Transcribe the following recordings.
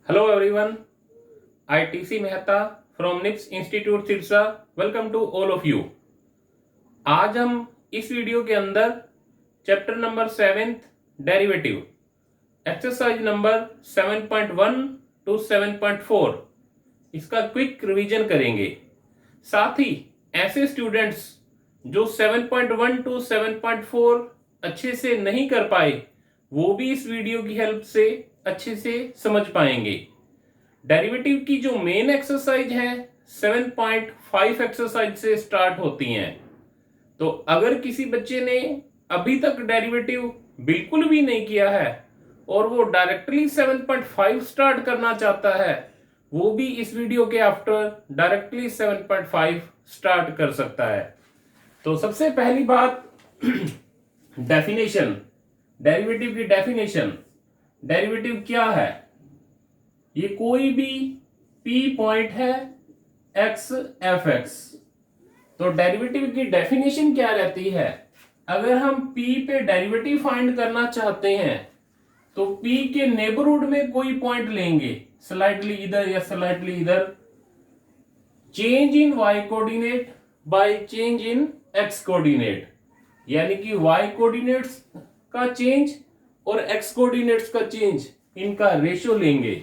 Hello everyone, I TC Mehta from NIPS Institute Sirsa welcome to all of you. आज हम इस video के अंदर chapter number 7 derivative exercise number 7.1 to 7.4 इसका quick revision करेंगे। साथ ही ऐसे स्टूडेंट्स जो 7.1 टू 7.4 अच्छे से नहीं कर पाए वो भी इस वीडियो की हेल्प से अच्छे से समझ पाएंगे। डेरिवेटिव की जो मेन एक्सरसाइज है 7.5 एक्सरसाइज से स्टार्ट होती हैं। तो अगर किसी बच्चे ने अभी तक डेरिवेटिव बिल्कुल भी नहीं किया है और वो डायरेक्टली 7.5 स्टार्ट करना चाहता है वो भी इस वीडियो के आफ्टर डायरेक्टली 7.5 स्टार्ट कर सकता है। तो सबसे पहली बात डेफिनेशन, डेरिवेटिव की डेफिनेशन। डेरिवेटिव क्या है? ये कोई भी p पॉइंट है x एफ एक्स। तो डेरिवेटिव की डेफिनेशन क्या रहती है? अगर हम p पे डेरिवेटिव फाइंड करना चाहते हैं तो p के नेबरहुड में कोई पॉइंट लेंगे, स्लाइटली इधर या स्लाइटली इधर। Change in y coordinate by change in x coordinate, यानी कि y कोऑर्डिनेट्स का चेंज और x कोऑर्डिनेट्स का चेंज, इनका रेशियो लेंगे।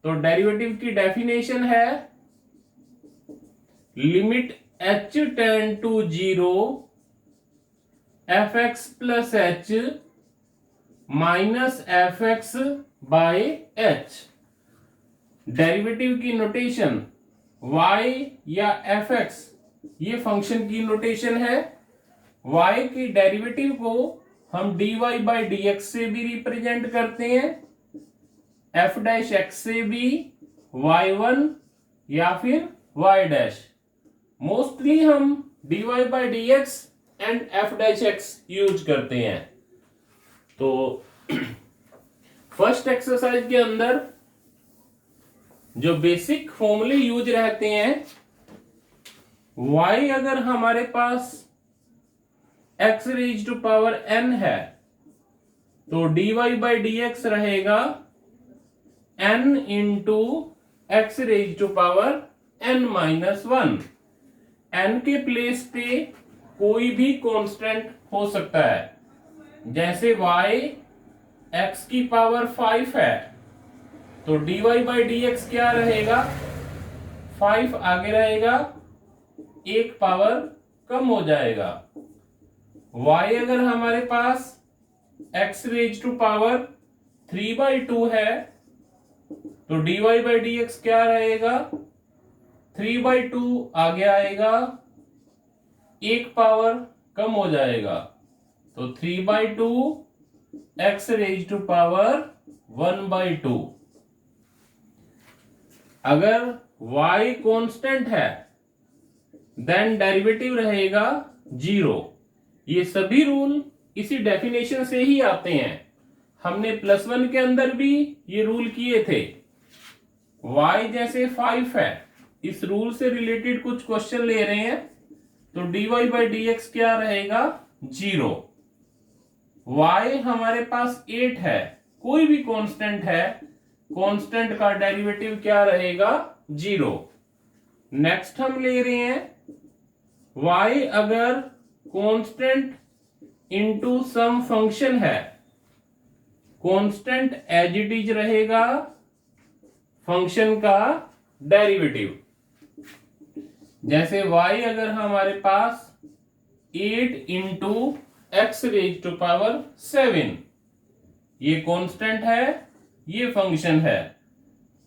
तो डेरिवेटिव की डेफिनेशन है limit h tend to 0 f x plus h minus f x by h. Derivative की नोटेशन y या एफ एक्स ये फंक्शन की नोटेशन है। y की डेरिवेटिव को हम dy बाई डी एक्स से भी रिप्रेजेंट करते हैं, एफ डैश एक्स से भी, y1 या फिर y डैश। मोस्टली हम dy by D x and F dash x use करते हैं। तो फर्स्ट एक्सरसाइज के अंदर जो बेसिक फॉर्मूले यूज रहते हैं, y अगर हमारे पास x raise to power n है तो dy बाई डी एक्स रहेगा n into x raise to power n minus 1। n के प्लेस पे कोई भी कांस्टेंट हो सकता है, जैसे y x की पावर 5 है तो dy बाई डी एक्स क्या रहेगा? 5 आगे रहेगा, एक पावर कम हो जाएगा। y अगर हमारे पास x रेज टू पावर 3/2 है तो dy बाई डी एक्स क्या रहेगा? 3/2 आगे आएगा, एक पावर कम हो जाएगा, तो 3/2 x रेज टू पावर 1/2। अगर y कांस्टेंट है देन डेरिवेटिव रहेगा 0। ये सभी रूल इसी डेफिनेशन से ही आते हैं। हमने +1 के अंदर भी ये रूल किए थे। y जैसे 5 है, इस रूल से रिलेटेड कुछ क्वेश्चन ले रहे हैं तो dy बाई डी एक्स क्या रहेगा? 0। y हमारे पास 8 है, कोई भी कांस्टेंट है, कांस्टेंट का डेरिवेटिव क्या रहेगा? 0। नेक्स्ट हम ले रहे हैं y अगर कांस्टेंट इनटू सम फंक्शन है, कांस्टेंट एज इट इज रहेगा फंक्शन का डेरिवेटिव। जैसे y अगर हमारे पास 8 into x raise to power 7, ये कांस्टेंट है, ये फंक्शन है,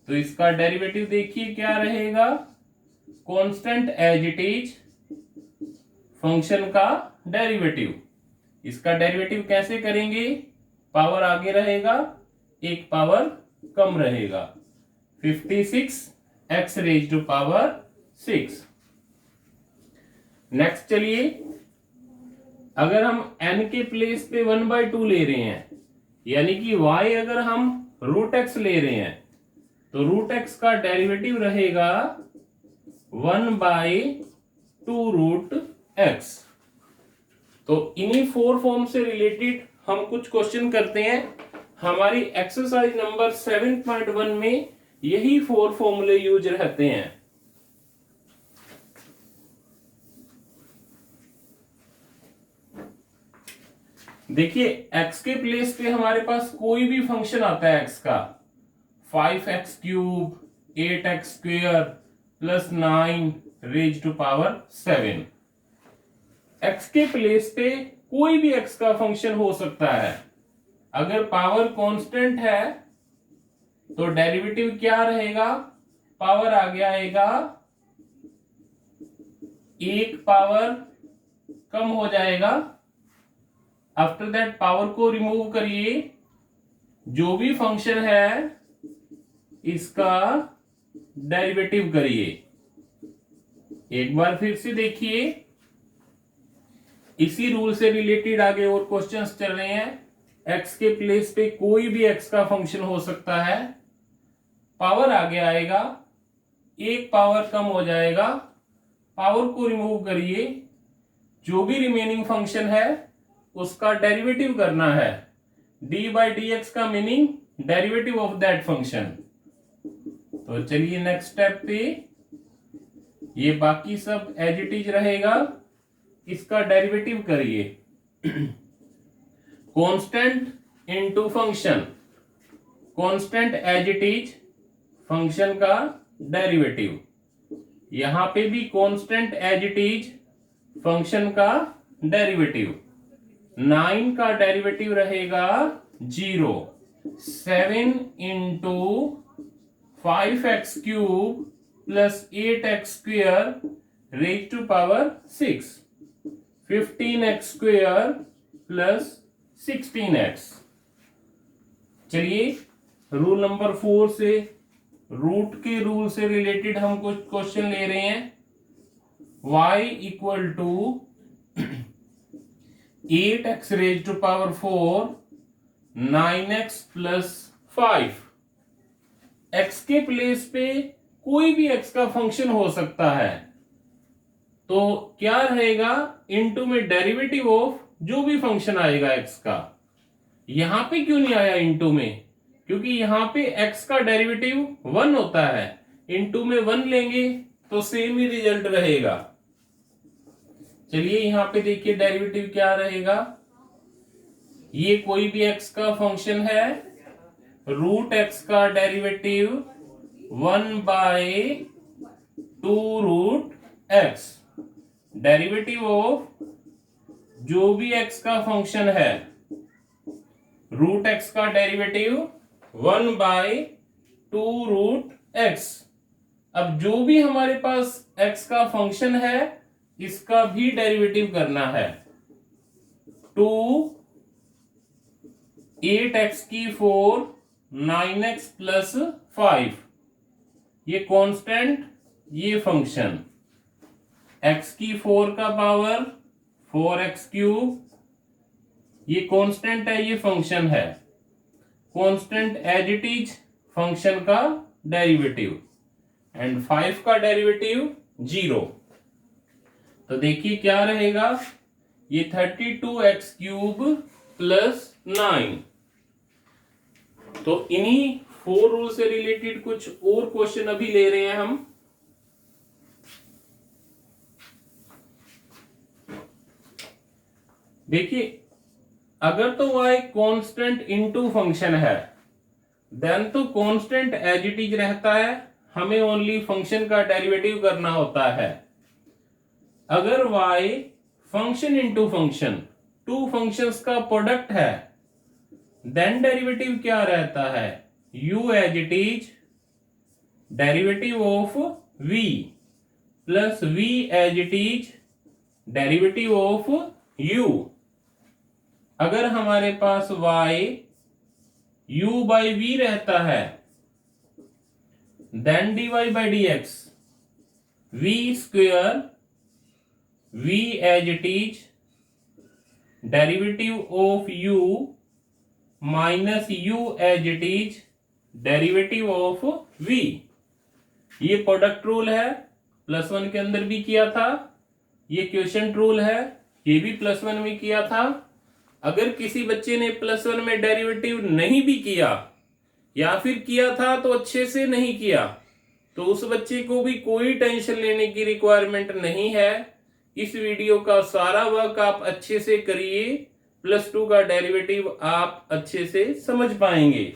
तो इसका डेरिवेटिव देखिए क्या रहेगा? Constant as it is function का डेरिवेटिव। इसका डेरिवेटिव कैसे करेंगे? पावर आगे रहेगा, एक पावर कम रहेगा, 56 x raise to power 6। Next चलिए, अगर हम n के प्लेस पे 1/2 ले रहे हैं, यानी कि y अगर हम रूट x ले रहे हैं तो रूट x का डेरिवेटिव रहेगा 1/2 रूट x। तो इन्हीं 4 फॉर्म से रिलेटेड हम कुछ क्वेश्चन करते हैं। हमारी एक्सरसाइज नंबर 7.1 में यही 4 फॉर्मूले यूज रहते हैं। देखिए x के प्लेस पे हमारे पास कोई भी फंक्शन आता है x का, 5x³ 8x² plus 9 raise to power 7। x के प्लेस पे कोई भी x का फंक्शन हो सकता है। अगर पावर कांस्टेंट है तो डेरिवेटिव क्या रहेगा, पावर आगे आएगा, एक पावर कम हो जाएगा। आफ्टर दैट पावर को रिमूव करिए, जो भी फंक्शन है इसका डेरिवेटिव करिए। एक बार फिर से देखिए, इसी रूल से रिलेटेड आगे और क्वेश्चंस चल रहे हैं। x के प्लेस पे कोई भी x का फंक्शन हो सकता है, पावर आगे आएगा, एक पावर कम हो जाएगा, पावर को रिमूव करिए, जो भी रिमेनिंग फंक्शन है उसका डेरिवेटिव करना है। d/dx का meaning derivative of that function. तो चलिए नेक्स्ट स्टेप पे, ये बाकी सब एज इट इज रहेगा, इसका डेरिवेटिव करिए। Constant into function, constant as it is, function का डेरिवेटिव। यहां पे भी constant as it is, function का डेरिवेटिव। 9 का डेरिवेटिव रहेगा 0। 7 into 5x³ plus 8x² raise to power 6, 15x² plus 16x। चलिए रूल नंबर 4 से, रूट के रूल से रिलेटेड हम कुछ क्वेश्चन ले रहे हैं। y equal to 8x raise to power 4 9x plus 5। x के प्लेस पे कोई भी x का फंक्शन हो सकता है, तो क्या रहेगा, इनटू में डेरिवेटिव ऑफ जो भी फंक्शन आएगा x का। यहां पे क्यों नहीं आया इनटू में, क्योंकि यहां पे x का डेरिवेटिव 1 होता है, इनटू में 1 लेंगे तो सेम ही रिजल्ट रहेगा। चलिए यहां पे देखिए डेरिवेटिव क्या रहेगा, ये कोई भी x का फंक्शन है, रूट x का derivative 1/2 root x, derivative of जो भी x का फंक्शन है, रूट x का डेरिवेटिव 1/2 रूट x। अब जो भी हमारे पास x का फंक्शन है इसका भी डेरिवेटिव करना है। 2 8x⁴ 9x प्लस 5, ये कांस्टेंट, ये फंक्शन। x⁴ का पावर 4x³, ये कांस्टेंट है, ये फंक्शन है। Constant as it is, function का डेरिवेटिव, एंड 5 का डेरिवेटिव 0। तो देखिए क्या रहेगा, ये 32x³ प्लस 9। तो इन्हीं 4 रूल से रिलेटेड कुछ और क्वेश्चन अभी ले रहे हैं हम। देखिए अगर तो y कांस्टेंट इनटू फंक्शन है, देन तो कांस्टेंट एज इट इज रहता है, हमें ओनली फंक्शन का डेरिवेटिव करना होता है। अगर y function into function, two functions का प्रोडक्ट है, देन डेरिवेटिव क्या रहता है, u as it is, derivative of v plus v as it is, derivative of u। अगर हमारे पास y u/v रहता है, then dy/dx v² v as it is, derivative of u minus u as it is, derivative of v। ये product rule है, +1 के अंदर भी किया था। ये क्वोशिएंट रूल है, ये भी +1 में किया था। अगर किसी बच्चे ने +1 में डेरिवेटिव नहीं भी किया या फिर किया था तो अच्छे से नहीं किया, तो उस बच्चे को भी कोई टेंशन लेने की रिक्वायरमेंट नहीं है। इस वीडियो का सारा वर्क आप अच्छे से करिए, +2 का डेरिवेटिव आप अच्छे से समझ पाएंगे।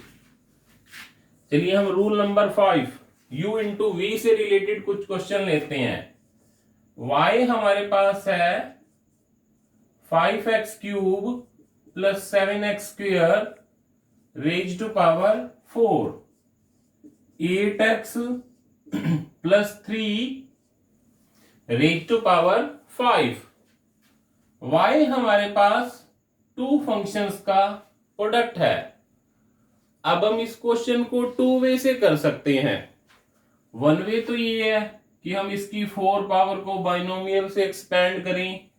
चलिए हम rule number 5 u into V से रिलेटेड कुछ क्वेश्चन लेते हैं। y हमारे पास है 5x³ + 7x² raise to power 4, 8x + 3 raise to power 5। y हमारे पास 2 फंक्शंस का प्रोडक्ट है। अब हम इस क्वेश्चन को 2 वे से कर सकते हैं। 1 वे तो ये है कि हम इसकी 4 पावर को बाइनोमियल से एक्सपेंड करें,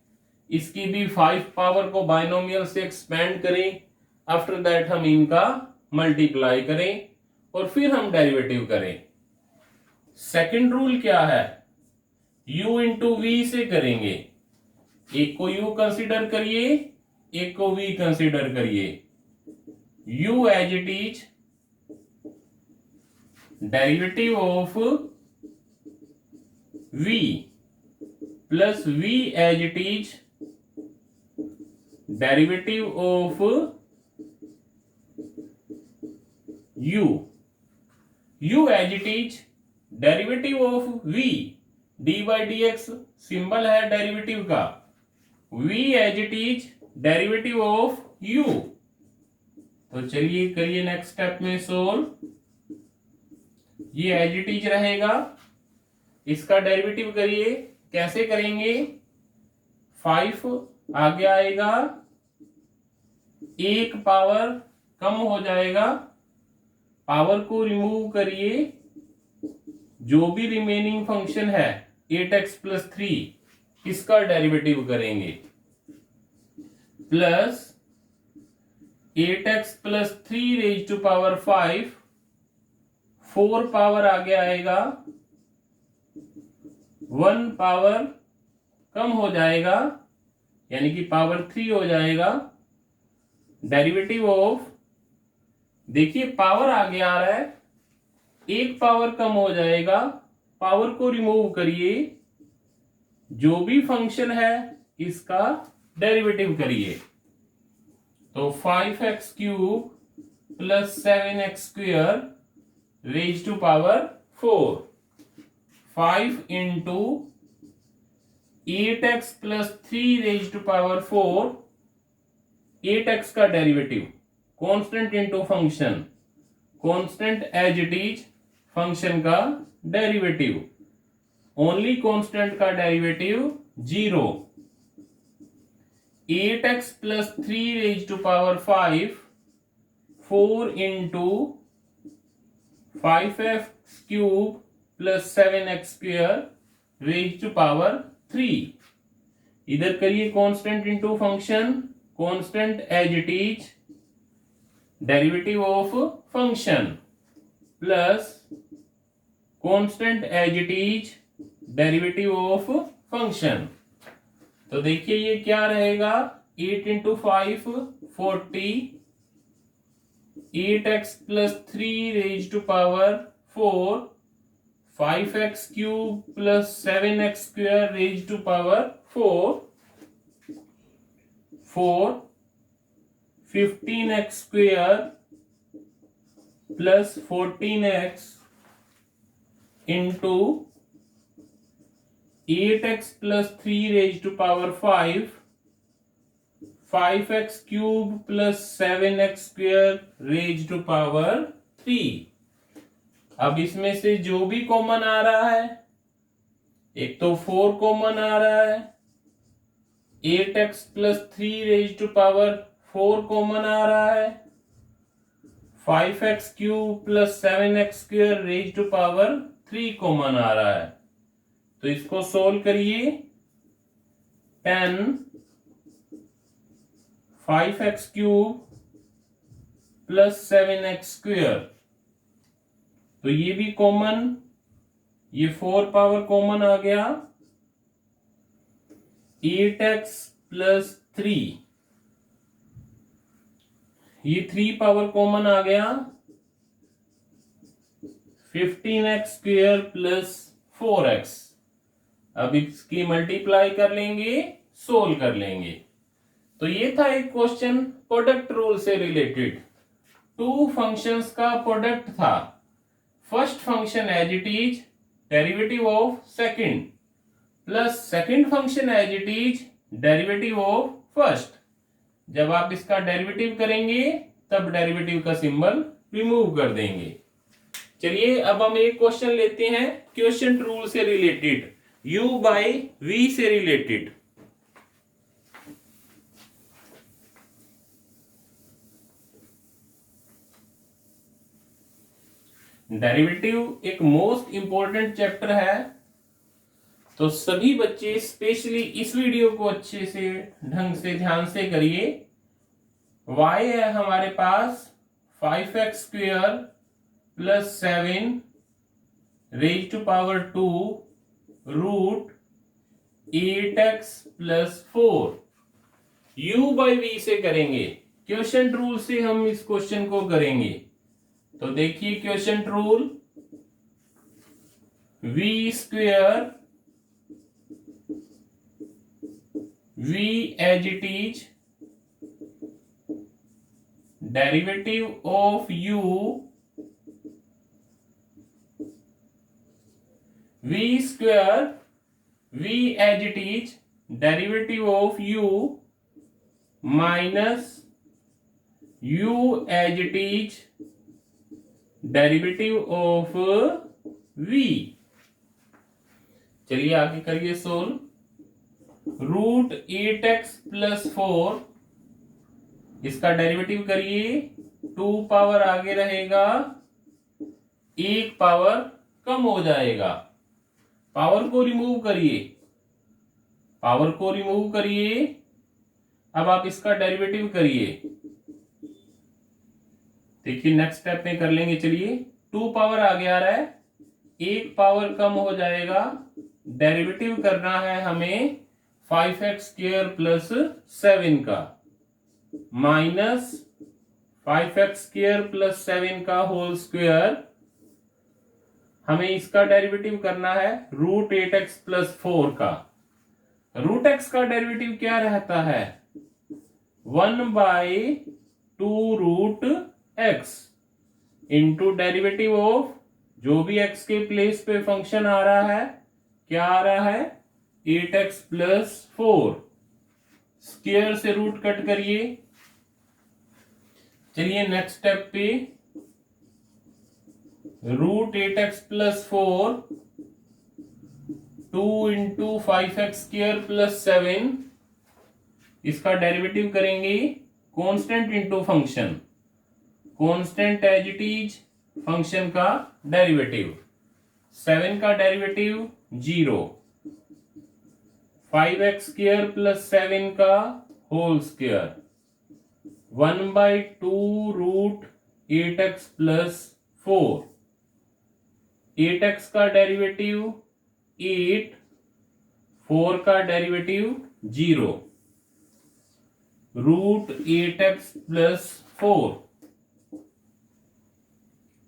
इसकी भी 5 पावर को बाइनोमियल से एक्सपेंड करें, आफ्टर दैट हम इनका मल्टीप्लाई करें और फिर हम डेरिवेटिव करें। सेकंड रूल क्या है, u इंटू वी से करेंगे। एक को u कंसिडर करिए, एक को v कंसिडर करिए। u as it is derivative of v plus v as it is derivative of u। u as it is derivative of v, dy dx symbol है derivative का। v as it is derivative of u। तो चलिए करिए next step में solve. ये as it is रहेगा, इसका derivative करिए। कैसे करेंगे, 5 आगे आएगा, 1 पावर कम हो जाएगा, पावर को रिमूव करिए, जो भी रिमेनिंग फंक्शन है 8x + 3 इसका डेरिवेटिव करेंगे, plus 8x + 3 raise to power 5, 4 power आगे आएगा, 1 पावर कम हो जाएगा यानी कि पावर 3 हो जाएगा। डेरिवेटिव ऑफ, देखिए पावर आगे आ रहा है, 1 पावर कम हो जाएगा, पावर को रिमूव करिए, जो भी फंक्शन है इसका डेरिवेटिव करिए। तो 5x³ + 7x² raise to power 4, 5 into 8x + 3 raise to power 4, 8x का derivative, constant into function, constant as it is function का डेरिवेटिव, ओनली कांस्टेंट का derivative 0, 8x + 3 raise to power 5, 4 into 5x³ + 7x² raise to power 3। इधर करिए constant into function, constant as it is derivative of function, plus constant as it is derivative of function. तो देखिए ये क्या रहेगा, 8 into 5 40, 8x + 3 raise to power 4, 5x³ + 7x² raise to power 4, 15x² + 14x into 8x + 3 raise to power 5, 5x³ + 7x² raise to power 3। अब इसमें से जो भी कॉमन आ रहा है, एक तो 4 कॉमन आ रहा है, 8x + 3 raise to power 4 common आ रहा है, 5x³ + 7x² raise to power 3 common आ रहा है। तो इसको सोल्व करिए, 10 5x³ + 7x², तो ये भी कॉमन, ये 4 पावर कॉमन आ गया, 8x + 3 ये 3 पावर कॉमन आ गया, 15x² प्लस 4x। अब इसकी मल्टीप्लाई कर लेंगे, सोल्व कर लेंगे। तो ये था एक क्वेश्चन प्रोडक्ट रूल से रिलेटेड। टू फंक्शंस का प्रोडक्ट था। First function as it is derivative of second plus second function as it is derivative of first. जब आप इसका डेरिवेटिव करेंगे तब डेरिवेटिव का सिंबल रिमूव कर देंगे। चलिए अब हम एक क्वेश्चन लेते हैं क्वोशिएंट रूल से रिलेटेड, u बाय v से रिलेटेड। डेरिवेटिव एक मोस्ट इंपॉर्टेंट चैप्टर है, तो सभी बच्चे स्पेशली इस वीडियो को अच्छे से ढंग से ध्यान से करिए। y है हमारे पास 5x² plus 7 raise to power 2 root 8x plus 4। u by v से करेंगे, क्वोशिएंट रूल से हम इस क्वेश्चन को करेंगे। तो देखिए quotient rule, v² v as it is derivative of u v² v as it is derivative of u minus u as it is derivative of v। चलिए आगे करिए सोल्व। रूट 8x प्लस 4, इसका derivative करिए, 2 power आगे रहेगा, 1 power कम हो जाएगा। Power को रिमूव करिए, पावर को रिमूव करिए। अब आप इसका डेरिवेटिव करिए। देखिए नेक्स्ट स्टेप में कर लेंगे। चलिए 2 पावर आगे आ रहा है, 1 पावर कम हो जाएगा। डेरिवेटिव करना है हमें 5x² प्लस 7 का माइनस 5x² प्लस 7 का होल स्क्वायर। हमें इसका डेरिवेटिव करना है रूट 8x प्लस 4 का। रूट x का डेरिवेटिव क्या रहता है? 1/2 root x into derivative of जो भी x के प्लेस पे फंक्शन आ रहा है, क्या आ रहा है? 8x plus 4। स्क्वायर से रूट कट करिए। चलिए नेक्स्ट स्टेप पे, root 8x plus 4 2 into 5x² plus 7, इसका डेरिवेटिव करेंगे constant into function, constant as it is function का डेरिवेटिव। 7 का डेरिवेटिव 0, 5x² प्लस 7 का whole square, 1/2 root 8x plus 4। 8x का डेरिवेटिव 8, 4 का डेरिवेटिव 0, रूट 8x प्लस 4।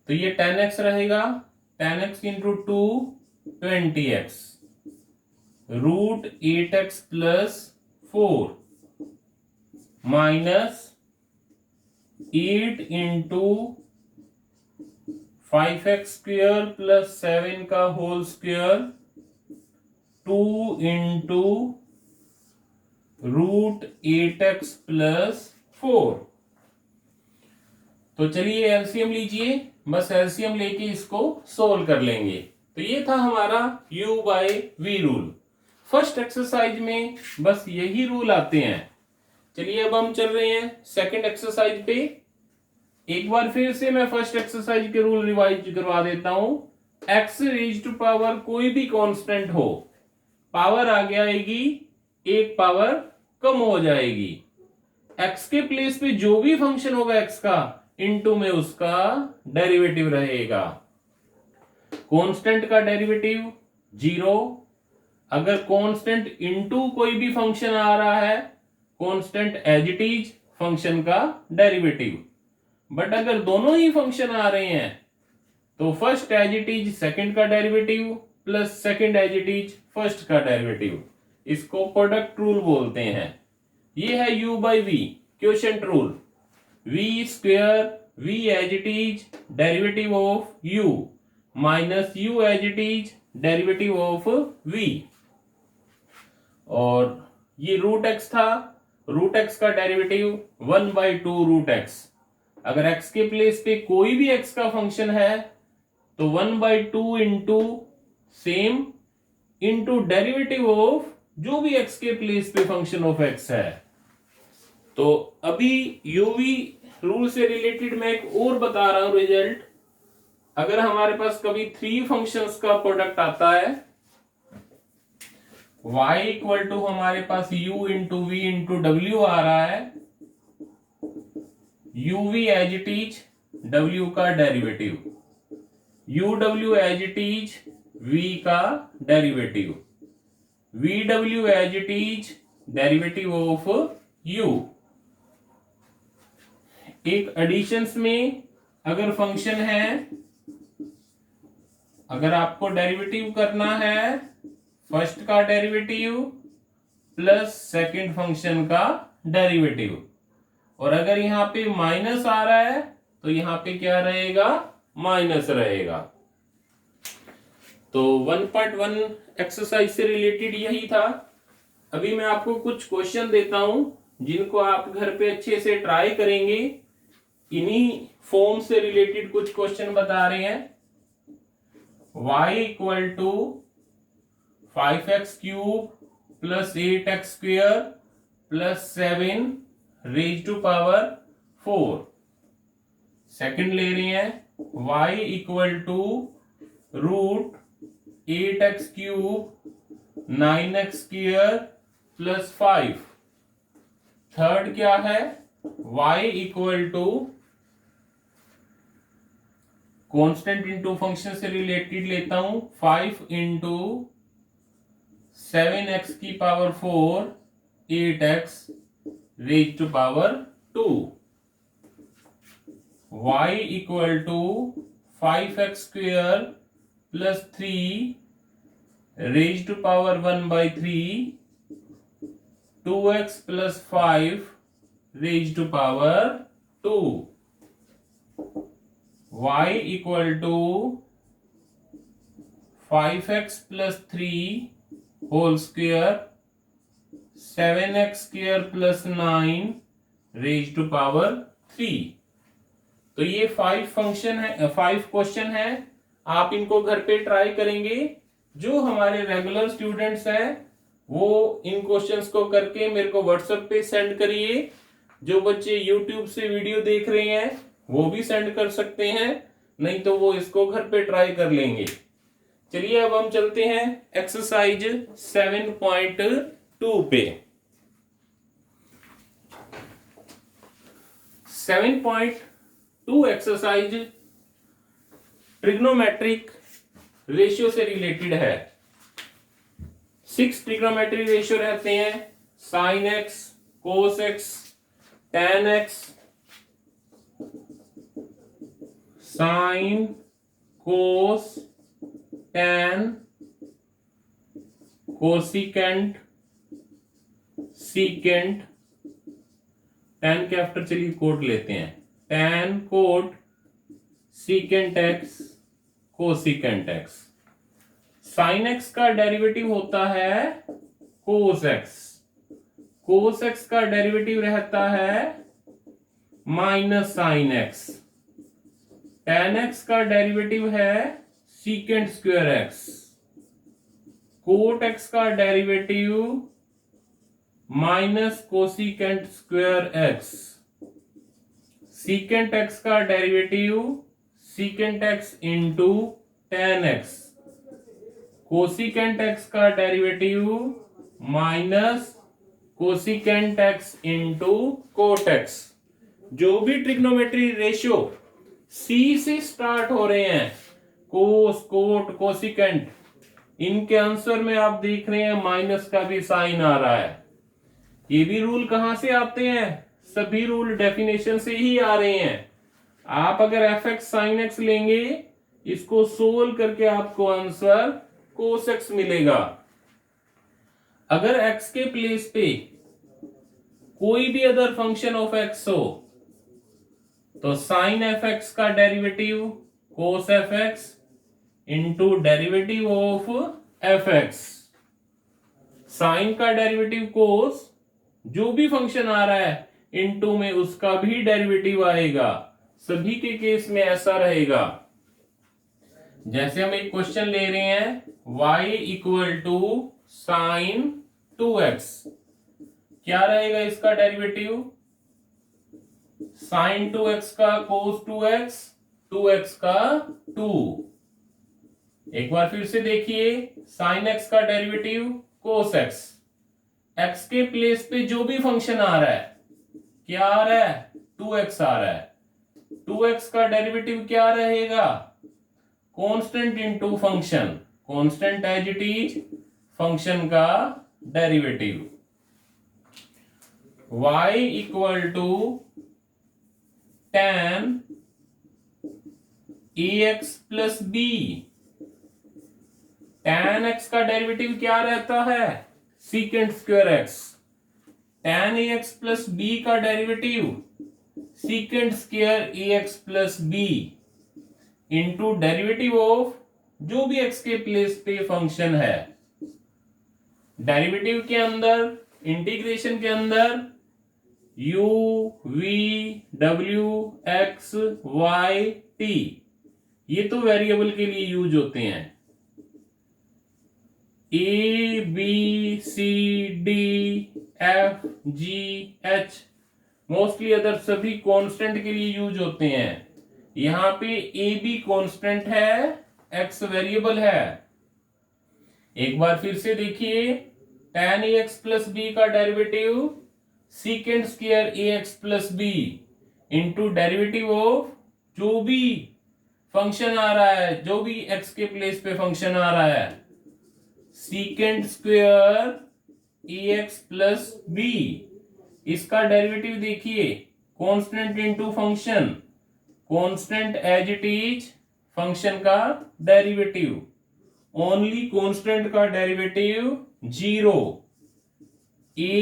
तो ये 10x रहेगा, 10x into 2 20x, root 8x plus 4 minus 8 into 5x² plus 7 का whole square, 2 into root 8x plus 4। तो चलिए LCM लीजिए, बस एलसीएम लेके इसको सोल्व कर लेंगे। तो ये था हमारा u by v rule. First exercise में बस यही रूल आते हैं। चलिए अब हम चल रहे हैं सेकंड एक्सरसाइज पे। एक बार फिर से मैं फर्स्ट एक्सरसाइज के रूल रिवाइज करवा देता हूं। x रेज टू पावर कोई भी कांस्टेंट हो, पावर आगे आएगी, 1 पावर कम हो जाएगी। x के प्लेस पे जो भी फंक्शन होगा x का, इनटू में उसका डेरिवेटिव रहेगा। कांस्टेंट का डेरिवेटिव 0। अगर कांस्टेंट इनटू कोई भी फंक्शन आ रहा है, constant as it is function का डेरिवेटिव। बट अगर दोनों ही फंक्शन आ रहे हैं तो first as it is second का derivative plus second as it is first का डेरिवेटिव, इसको प्रोडक्ट रूल बोलते हैं। ये है u by v, quotient rule. v square v as it is derivative of u minus u as it is derivative of v, और ये root x था, root x का डेरिवेटिव 1/2 रूट एक्स। अगर x के प्लेस पे कोई भी x का फंक्शन है तो 1/2 into same into derivative of जो भी x के प्लेस पे फंक्शन ऑफ x है। तो अभी यूवी रूल से रिलेटेड मैं एक और बता रहा हूं रिजल्ट। अगर हमारे पास कभी 3 फंक्शंस का प्रोडक्ट आता है, y इक्वल टू हमारे पास u इंटू वी इंटू डब्ल्यू आ रहा है, uv as it is w का derivative, uw as it is v का derivative, vw as it is derivative of u। एक एडिशंस में अगर फंक्शन है, अगर आपको डेरिवेटिव करना है फर्स्ट का डेरिवेटिव प्लस सेकंड फंक्शन का डेरिवेटिव, और अगर यहां पे माइनस आ रहा है तो यहां पे क्या रहेगा, माइनस रहेगा। तो 1.1 एक्सरसाइज से रिलेटेड यही था। अभी मैं आपको कुछ क्वेश्चन देता हूं जिनको आप घर पे अच्छे से ट्राई करेंगे। इन्हीं फॉर्म से रिलेटेड कुछ क्वेश्चन बता रहे हैं। y equal to 5x cube plus 8x square plus 7 raise to power 4। Second ले रहे हैं y equal to root 8x cube 9x square plus 5। Third क्या है, y equal to constant into function से रिलेटेड लेता हूं 5 इंटू 7x की power 4 8x raise to power 2। y equal to 5x square plus 3 raise to power 1/3 2x plus 5 raise to power 2। y equal to 5x plus 3 whole square 7x square plus 9 raise to power 3। तो ये 5 function है, 5 question है। आप इनको घर पे try करेंगे। जो हमारे रेगुलर स्टूडेंट्स हैं वो इन क्वेश्चंस को करके मेरे को व्हाट्सएप पे सेंड करिए। जो बच्चे यूट्यूब से वीडियो देख रहे हैं वो भी सेंड कर सकते हैं, नहीं तो वो इसको घर पे ट्राई कर लेंगे। चलिए अब हम चलते हैं एक्सरसाइज 7.2 पे। 7.2 एक्सरसाइज ट्रिग्नोमेट्रिक रेशियो से रिलेटेड है। 6 ट्रिग्नोमेट्री रेशियो रहते हैं, sine x, cos x, tan x, sine, cos, tan, cosecant, secant. tan के आफ्टर चलिए कोट लेते हैं, tan cot secant x cosecant x. Sine x का डेरिवेटिव होता है कोस एक्स, कोस एक्स का डेरिवेटिव रहता है minus sine x, tan x का डेरिवेटिव है secant square x, cot x का derivative minus cosecant square x, secant x का derivative secant x into tan x, cosecant x का derivative minus cosecant x into cot x. जो भी trigonometry ratio सी से start हो रहे हैं, कोस, कोट, कोसिकेंट, इनके आंसर में आप देख रहे हैं माइनस का भी साइन आ रहा है। ये भी रूल कहां से आते हैं, सभी रूल डेफिनेशन से ही आ रहे हैं। आप अगर एफ एक्स साइन एक्स लेंगे, इसको सोल्व करके आपको आंसर कोस एक्स मिलेगा। अगर एक्स के प्लेस पे कोई भी अदर फंक्शन ऑफ एक्स हो तो साइन एफ एक्स का derivative cos f x into derivative of f x. Sine का डेरिवेटिव कोस, जो भी फंक्शन आ रहा है इनटू में उसका भी डेरिवेटिव आएगा। सभी के केस में ऐसा रहेगा। जैसे हम एक क्वेश्चन ले रहे हैं y equal to sign 2x, क्या रहेगा इसका डेरिवेटिव? साइन 2x का कोस 2x, 2x का 2। एक बार फिर से देखिए, साइन x का डेरिवेटिव कोस x। x के प्लेस पे जो भी फंक्शन आ रहा है, क्या आ रहा है? 2x आ रहा है। 2x का डेरिवेटिव क्या रहेगा? Constant into function, constant as it is function का derivative. y equal to tan ax plus b. tan x का डेरिवेटिव क्या रहता है? Secant square x। tan ax plus b का derivative secant square ax plus b into derivative of जो भी x के place पे फंक्शन है। डेरिवेटिव के अंदर, इंटीग्रेशन के अंदर u v w x y t, ये तो वेरिएबल के लिए यूज होते हैं। a b c d f g h mostly other सभी कांस्टेंट के लिए यूज होते हैं। यहां पे a b कांस्टेंट है, x वेरिएबल है। एक बार फिर से देखिए, tan ax प्लस b का derivative secant square ax plus b into derivative of जो भी फंक्शन आ रहा है, जो भी x के प्लेस पे फंक्शन आ रहा है, secant square ax plus b। इसका डेरिवेटिव देखिए, constant into function, constant as it is function का डेरिवेटिव। ओनली कांस्टेंट का derivative 0, a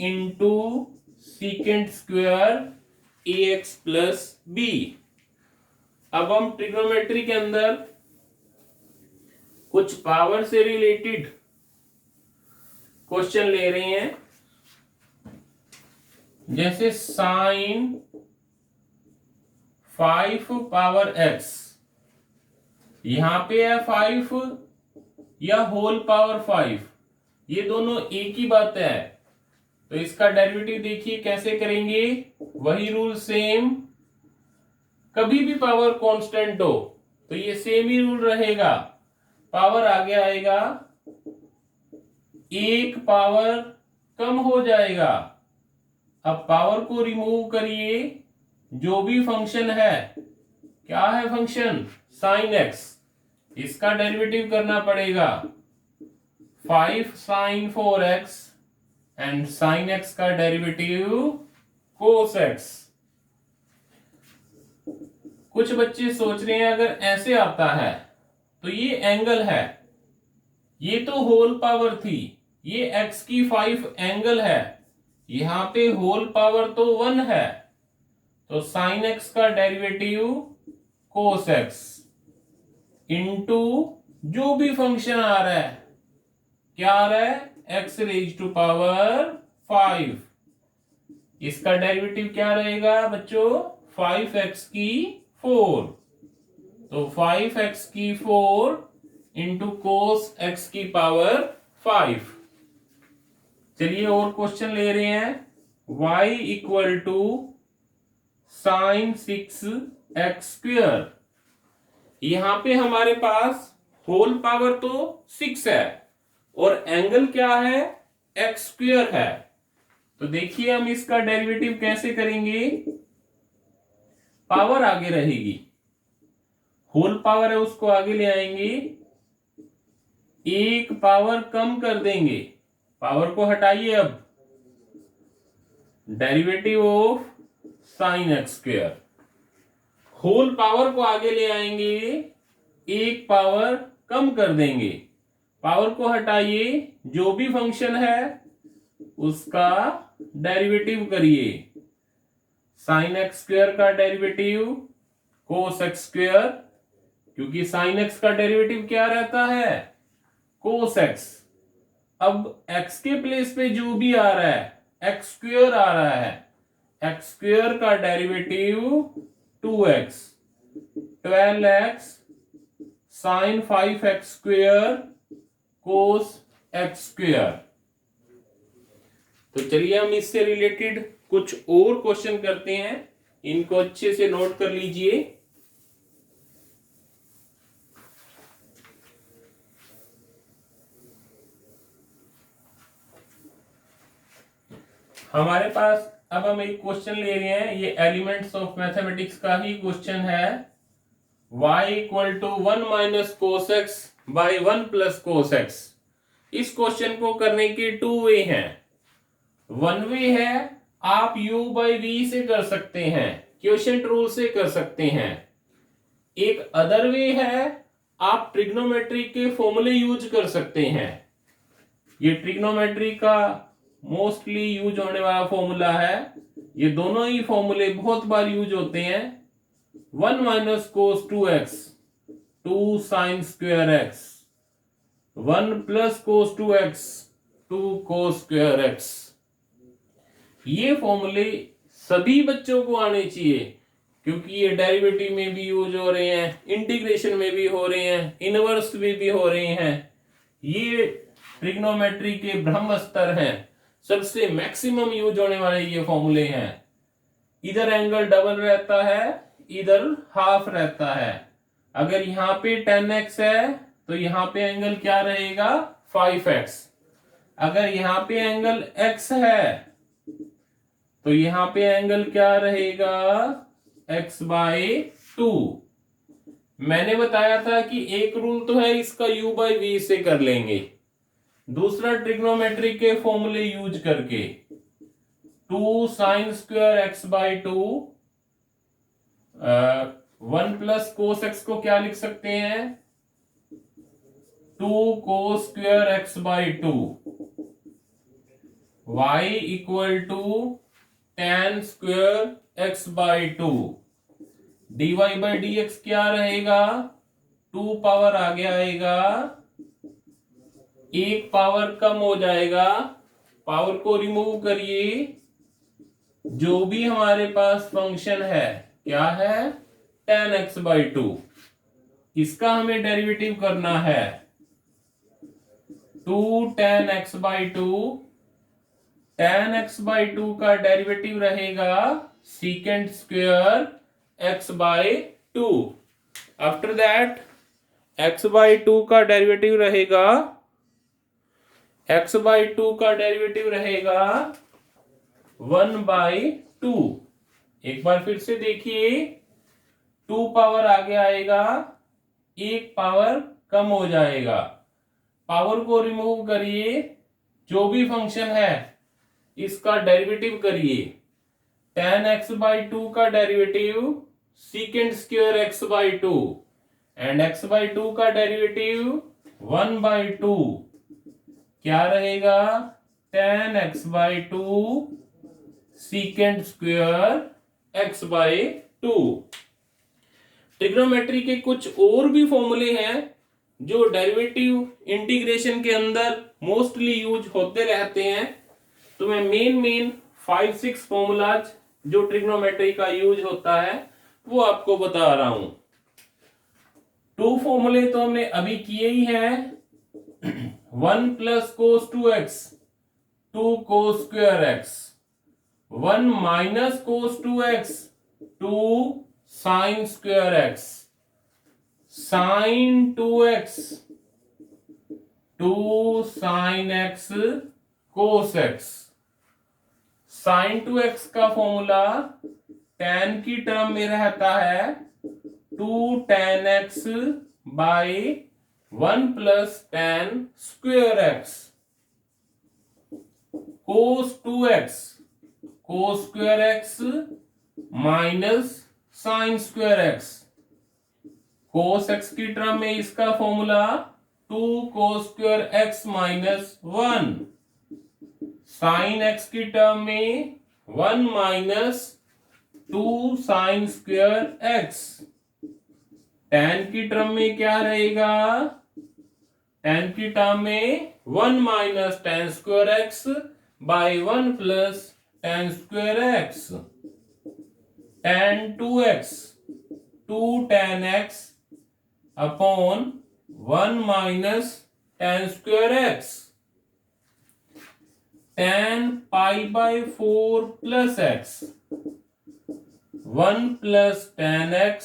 into secant square ax plus b। अब हम ट्रिग्नोमेट्री के अंदर कुछ पावर से रिलेटेड क्वेश्चन ले रहे हैं। जैसे साइन 5 पावर x, यहां पे है 5 या होल पावर 5, ये दोनों एक ही बात है। तो इसका डेरिवेटिव देखिए कैसे करेंगे, वही रूल सेम। कभी भी पावर कांस्टेंट हो तो ये सेम ही रूल रहेगा। पावर आगे आएगा, एक पावर कम हो जाएगा। अब पावर को रिमूव करिए, जो भी फंक्शन है, क्या है फंक्शन? साइन एक्स, इसका डेरिवेटिव करना पड़ेगा 5 sine 4x and sine x का डेरिवेटिव कोस एक्स। कुछ बच्चे सोच रहे हैं अगर ऐसे आता है तो ये एंगल है, ये तो होल पावर थी, ये x की 5 एंगल है, यहां पे होल पावर तो 1 है, तो साइन x का डेरिवेटिव कोस x इंटू जो भी फंक्शन आ रहा है, क्या आ रहा है? x raise to power 5। इसका डेरिवेटिव क्या रहेगा बच्चों? 5x की 4, तो 5x की 4 इंटू कोस x की पावर 5। चलिए और क्वेश्चन ले रहे हैं। y equal to sine 6x square. यहां पे हमारे पास होल पावर तो 6 है और एंगल क्या है? x स्क्वायर है। तो देखिए हम इसका डेरिवेटिव कैसे करेंगे। पावर आगे रहेगी, होल पावर है उसको आगे ले आएंगे, एक पावर कम कर देंगे, पावर को हटाइए। अब derivative of sine x square. Whole power को आगे ले आएंगे, एक पावर कम कर देंगे, पावर को हटाइए, जो भी फंक्शन है उसका डेरिवेटिव करिए। साइन एक्स स्क्वेयर का डेरिवेटिव कोस एक्स स्क्वेयर, क्योंकि साइन एक्स का डेरिवेटिव क्या रहता है, कोस एक्स। अब एक्स के प्लेस पे जो भी आ रहा है, एक्स स्क्वेयर आ रहा है, एक्स स्क्वेयर का derivative 2x, 12x sine 5x square cos x square. तो चलिए हम इससे रिलेटेड कुछ और क्वेश्चन करते हैं, इनको अच्छे से नोट कर लीजिए। हमारे पास अब हम एक क्वेश्चन ले रहे हैं, ये एलिमेंट्स ऑफ मैथमेटिक्स का ही क्वेश्चन है। y equal to 1 minus cos x by 1 plus cos x. इस क्वेश्चन को करने के टू वे हैं। वन वे है, आप u बाई v से कर सकते हैं, क्वोशिएंट रूल से कर सकते हैं। एक अदर वे है, आप ट्रिग्नोमेट्री के फॉर्मूले यूज कर सकते हैं। ये ट्रिग्नोमेट्री का मोस्टली यूज होने वाला फॉर्मूला है। ये दोनों ही फॉर्मूले बहुत बार यूज होते हैं। 1 minus cos 2x, 2 sine square x, 1 plus cos 2x, 2 cos square x. ये फॉर्मूले सभी बच्चों को आने चाहिए, क्योंकि ये डेरिवेटिव में भी यूज हो रहे हैं, इंटीग्रेशन में भी हो रहे हैं, इनवर्स में भी हो रहे हैं। ये ट्रिग्नोमेट्री के ब्रह्म स्तर हैं, सबसे मैक्सिमम यूज होने वाले ये फॉर्मूले हैं। इधर एंगल डबल रहता है, इधर हाफ रहता है। अगर यहाँ पे 10x है तो यहाँ पे एंगल क्या रहेगा, 5x। अगर यहाँ पे एंगल x है तो यहाँ पे एंगल क्या रहेगा, x बाय 2। मैंने बताया था कि एक रूल तो है इसका, u बाई v से कर लेंगे। दूसरा ट्रिग्नोमेट्री के फॉर्मूले यूज करके 2 sine square x by 2, 1 plus cos x को क्या लिख सकते हैं, 2 cos square x by 2, y equal to tan square x by 2। dy by D x क्या रहेगा, 2 पावर आगे आएगा, एक पावर कम हो जाएगा, पावर को रिमूव करिए, जो भी हमारे पास फंक्शन है क्या है, tan x बाई 2। इसका हमें डेरिवेटिव करना है, 2 tan x by 2। tan x by 2 का डेरिवेटिव रहेगा secant square x by 2। After that x by 2 का डेरिवेटिव रहेगा, x बाई 2 का डेरिवेटिव रहेगा 1 बाई 2। एक बार फिर से देखिए, 2 पावर आगे आएगा, एक पावर कम हो जाएगा, पावर को रिमूव करिए, जो भी फंक्शन है इसका डेरिवेटिव करिए। tan x बाई 2 का derivative secant square x by 2 and x by 2 का डेरिवेटिव 1 बाई 2 क्या रहेगा, tan x by 2 secant square x by 2। Trigonometry के कुछ और भी फॉर्मूले हैं जो डेरिवेटिव इंटीग्रेशन के अंदर मोस्टली यूज होते रहते हैं। तो मैं मेन 5-6 फॉर्मूलाज जो ट्रिग्नोमेट्री का यूज होता है वो आपको बता रहा हूं। 2 फॉर्मूले तो हमने अभी किए ही हैं, 1 plus cos 2x, 2 cos square x, 1 minus cos 2x, 2 sine square x, sine 2x, 2 sine x cos x. Sine 2x का फॉर्मूला tan की टर्म में रहता है 2 tan x by 1 plus tan square x. Cos 2x cos square x minus sin square x। cos x की term में इसका formula 2 cos square x minus 1, sin x की term में 1 minus 2 sin square x। tan की term में क्या रहेगा? tan की टर्म में 1 minus tan square x by 1 plus tan square x। tan 2x 2 tan x upon 1 minus tan square x। tan pi by 4 plus x 1 plus tan x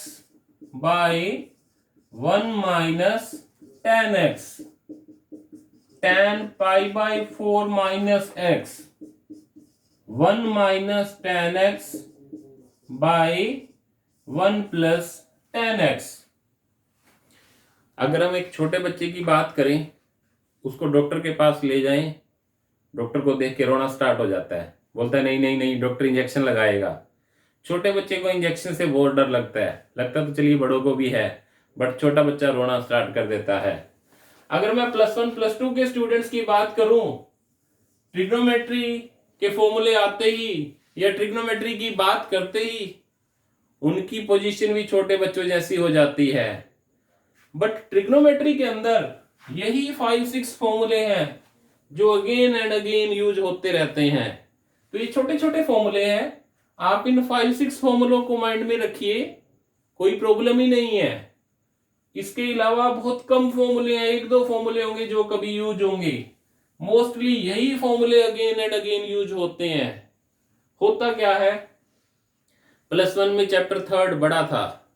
by 1 minus tan x। tan pi by 4 minus x 1 minus tan x by 1 plus tan x। अगर हम एक छोटे बच्चे की बात करें, उसको doctor के पास ले जाएं, डॉक्टर को देख के रोना स्टार्ट हो जाता है, बोलता है नहीं नहीं नहीं डॉक्टर इंजेक्शन लगाएगा। छोटे बच्चे को इंजेक्शन से बहुत डर लगता है, तो चलिए बड़ों को भी है, बट छोटा बच्चा रोना स्टार्ट कर देता है। अगर मैं +1 +2 के स्टूडेंट्स की बात करूं, ट्रिग्नोमेट्री के फॉर्मूले आते ही या ट्रिग्नोमेट्री की बात करते ही उनकी पोजीशन भी छोटे बच्चों जैसी हो जाती है। बट ट्रिग्नोमेट्री के अंदर यही 5-6 फॉर्मूले हैं जो अगेन एंड अगेन यूज होते रहते हैं। तो ये छोटे छोटे फॉर्मूले हैं, आप इन 5-6 फॉर्मूलों को माइंड में रखिए, कोई प्रॉब्लम ही नहीं है। इसके अलावा बहुत कम फॉर्मूले हैं, 1-2 फॉर्मूले होंगे जो कभी यूज होंगे। मोस्टली यही फॉर्मूले अगेन एंड अगेन यूज होते हैं। होता क्या है, +1 में चैप्टर 3 बड़ा था,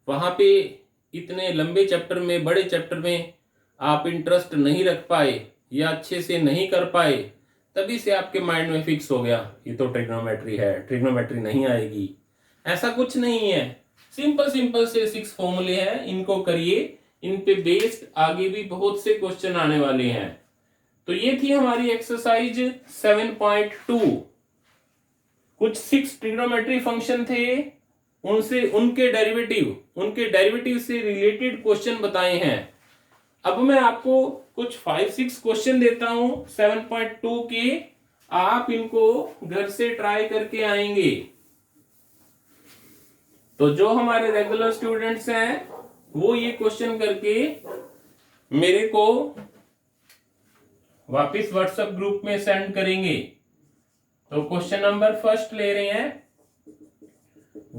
वहां पे इतने लंबे चैप्टर में, बड़े चैप्टर में आप इंटरेस्ट नहीं रख पाए या अच्छे से नहीं कर पाए, तभी से आपके माइंड में फिक्स हो गया ये तो ट्रिग्नोमेट्री है, ट्रिग्नोमेट्री नहीं आएगी। ऐसा कुछ नहीं है, सिंपल से 6 फॉर्मूले हैं, इनको करिए, इन पे बेस्ड आगे भी बहुत से क्वेश्चन आने वाले हैं। तो ये थी हमारी एक्सरसाइज 7.2। कुछ 6 ट्रिग्नोमेट्री फंक्शन थे, उनसे उनके डेरिवेटिव से रिलेटेड क्वेश्चन बताए हैं। अब मैं आपको कुछ 5-6 क्वेश्चन देता हूं 7.2 के, आप इनको घर से ट्राई करके आएंगे। तो जो हमारे रेगुलर स्टूडेंट्स हैं वो ये क्वेश्चन करके मेरे को वापस व्हाट्सएप ग्रुप में सेंड करेंगे। तो क्वेश्चन नंबर फर्स्ट ले रहे हैं,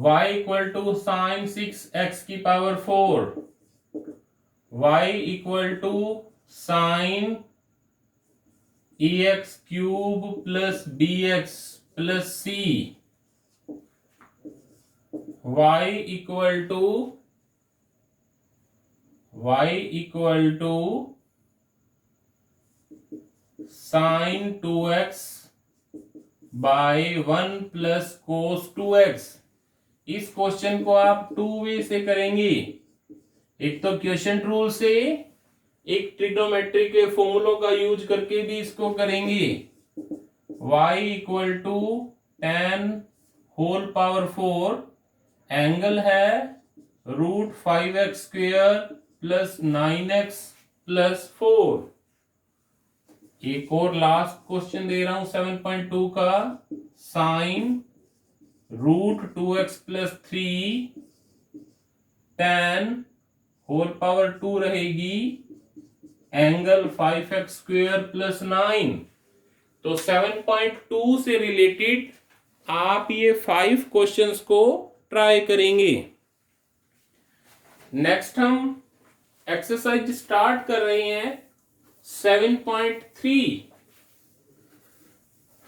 y = sin 6x की power 4, y = sin EX³ plus BX plus C, y = sin 2x by 1 plus cos 2x। इस क्वेश्चन को आप 2 वे से करेंगे, एक तो क्वेश्चन रूल से, एक ट्रिग्नोमेट्री के फॉर्मूलों का यूज करके भी इसको करेंगे। y = tan whole power 4, angle है √5x² प्लस 9x प्लस 4। एक और लास्ट क्वेश्चन दे रहा हूं 7.2 का, sine √2x plus 3 tan whole power 2 रहेगी, एंगल 5x² प्लस 9। तो 7.2 से रिलेटेड आप ये 5 क्वेश्चंस को ट्राई करेंगे। नेक्स्ट हम एक्सरसाइज स्टार्ट कर रहे हैं 7.3।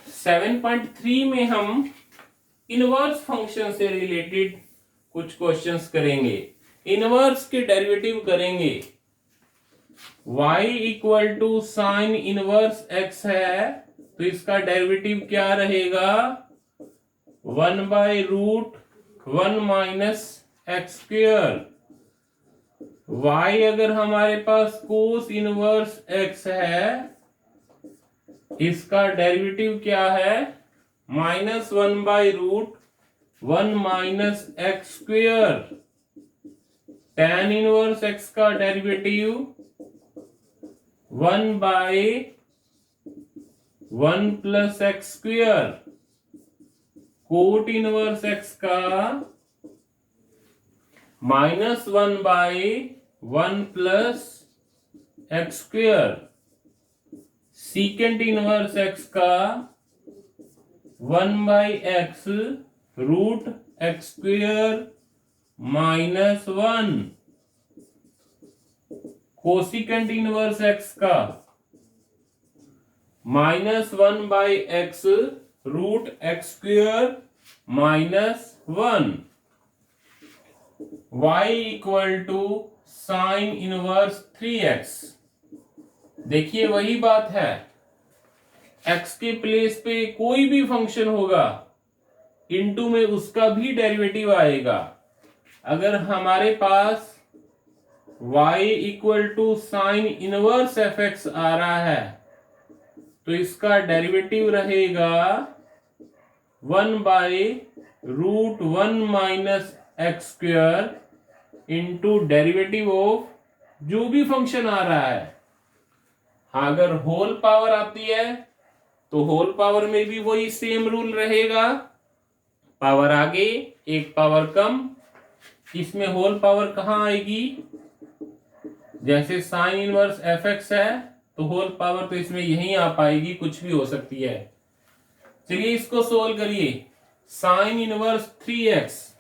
7.3 में हम इनवर्स फंक्शन से रिलेटेड कुछ क्वेश्चंस करेंगे, इनवर्स के डेरिवेटिव करेंगे। y = sin इनवर्स x है, तो इसका डेरिवेटिव क्या रहेगा, 1/√1 माइनस x²। y अगर हमारे पास cos इनवर्स x है, इसका डेरिवेटिव क्या है, -1/√1 minus x square. tan inverse x का derivative 1/1 plus x square. Cot inverse x का -1/1 plus x square. Secant inverse x का 1/x root x square -1। Cosecant inverse x का -1/x root x square -1। y equal to sine inverse 3x। देखिए वही बात है, x के place पे कोई भी फंक्शन होगा, इनटू में उसका भी डेरिवेटिव आएगा। अगर हमारे पास y equal to sine inverse f x आ रहा है तो इसका डेरिवेटिव रहेगा 1/√1 minus x square into derivative of जो भी फंक्शन आ रहा है। हाँ, अगर होल पावर आती है तो होल पावर में भी वही सेम रूल रहेगा, पावर आगे एक पावर कम। इसमें होल पावर कहाँ आएगी? जैसे साइन इनवर्स एफ एक्स है तो होल पावर तो इसमें यहीं आ पाएगी, कुछ भी हो सकती है। चलिए इसको सोल्व करिए। Sign inverse 3x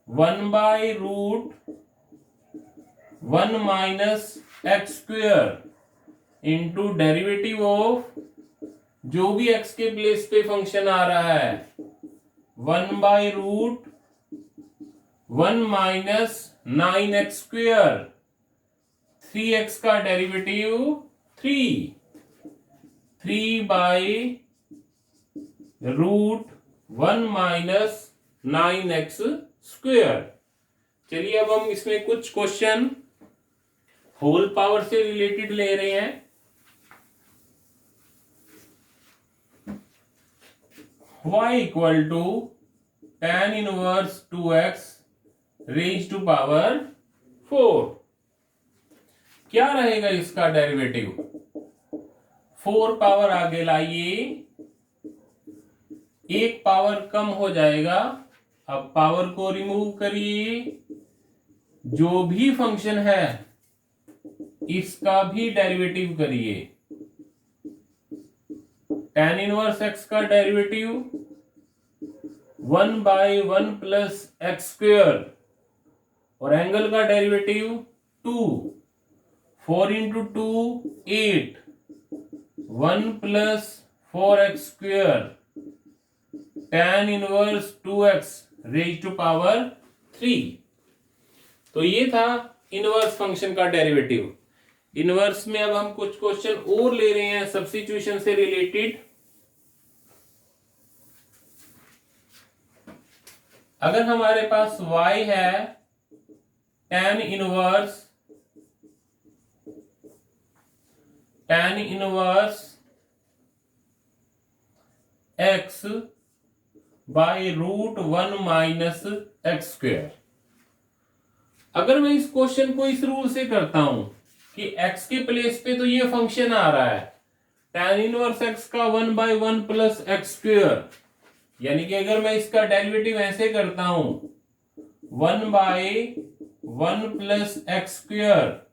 1/√1 minus x square into derivative of जो भी x के प्लेस पे फंक्शन आ रहा है 1/√1 माइनस 9x स्क्वेयर। 3x का डेरिवेटिव 3/√1 माइनस 9x स्क्वेयर। चलिए अब हम इसमें कुछ क्वेश्चन होल पावर से रिलेटेड ले रहे हैं। y equal to tan inverse 2x raise to power 4। क्या रहेगा इसका डेरिवेटिव? 4 पावर आगे लाइए, एक पावर कम हो जाएगा। अब पावर को रिमूव करिए, जो भी फंक्शन है इसका भी डेरिवेटिव करिए। tan इनवर्स x का डेरिवेटिव 1/1 प्लस एक्स स्क्वेयर और एंगल का derivative 2। 4 into 2 8, 1 plus 4x square tan inverse 2x raise to power 3। तो ये था इनवर्स फंक्शन का डेरिवेटिव। इनवर्स में अब हम कुछ क्वेश्चन और ले रहे हैं सब्स्टिट्यूशन से रिलेटेड। अगर हमारे पास y है tan inverse x /√1 minus x square. अगर मैं इस क्वेश्चन को इस रूल से करता हूं कि x के प्लेस पे तो ये फंक्शन आ रहा है tan इनवर्स x का 1/1 प्लस एक्स स्क्वेयर, यानी कि अगर मैं इसका डेरिवेटिव ऐसे करता हूं 1/1 plus x square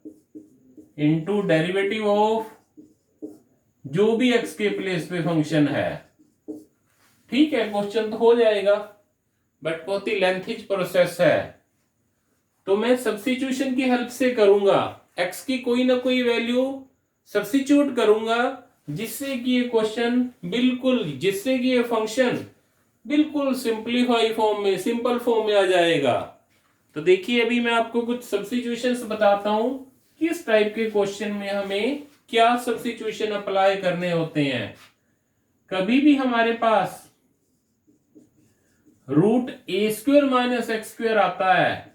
into derivative of जो भी x के प्लेस पे फंक्शन है। ठीक है, क्वेश्चन तो हो जाएगा, बट बहुत ही लेंथीज प्रोसेस है। तो मैं सब्स्टिट्यूशन की हेल्प से करूंगा, x की कोई ना कोई वैल्यू सब्स्टिट्यूट करूंगा जिससे कि ये क्वेश्चन बिल्कुल, जिससे कि ये फंक्शन बिल्कुल सिंपलीफाई फॉर्म में, सिंपल फॉर्म में आ जाएगा। तो देखिए अभी मैं आपको कुछ सब्स्टिट्यूशंस बताता हूं किस टाइप के क्वेश्चन में हमें क्या सब्स्टिट्यूशन अप्लाई करने होते हैं। कभी भी हमारे पास √a² माइनस एक्स स्क्वेयर आता है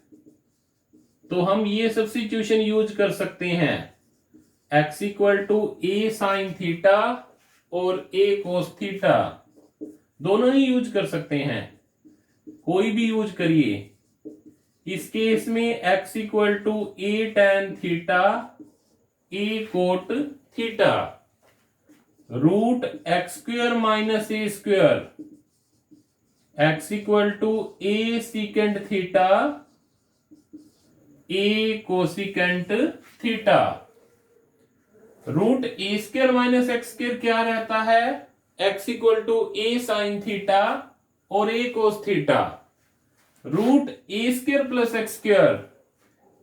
तो हम ये सब्स्टिट्यूशन यूज कर सकते हैं। x equal to a sine theta और a कोस थीटा दोनों ही यूज कर सकते हैं, कोई भी यूज करिए। इस केस में x equal to a tan theta a cot theta, root x square minus a square, x equal to a secant theta a cosecant theta, root a square minus x square क्या रहता है, x equal to a sine theta और a cos theta, root a square plus x square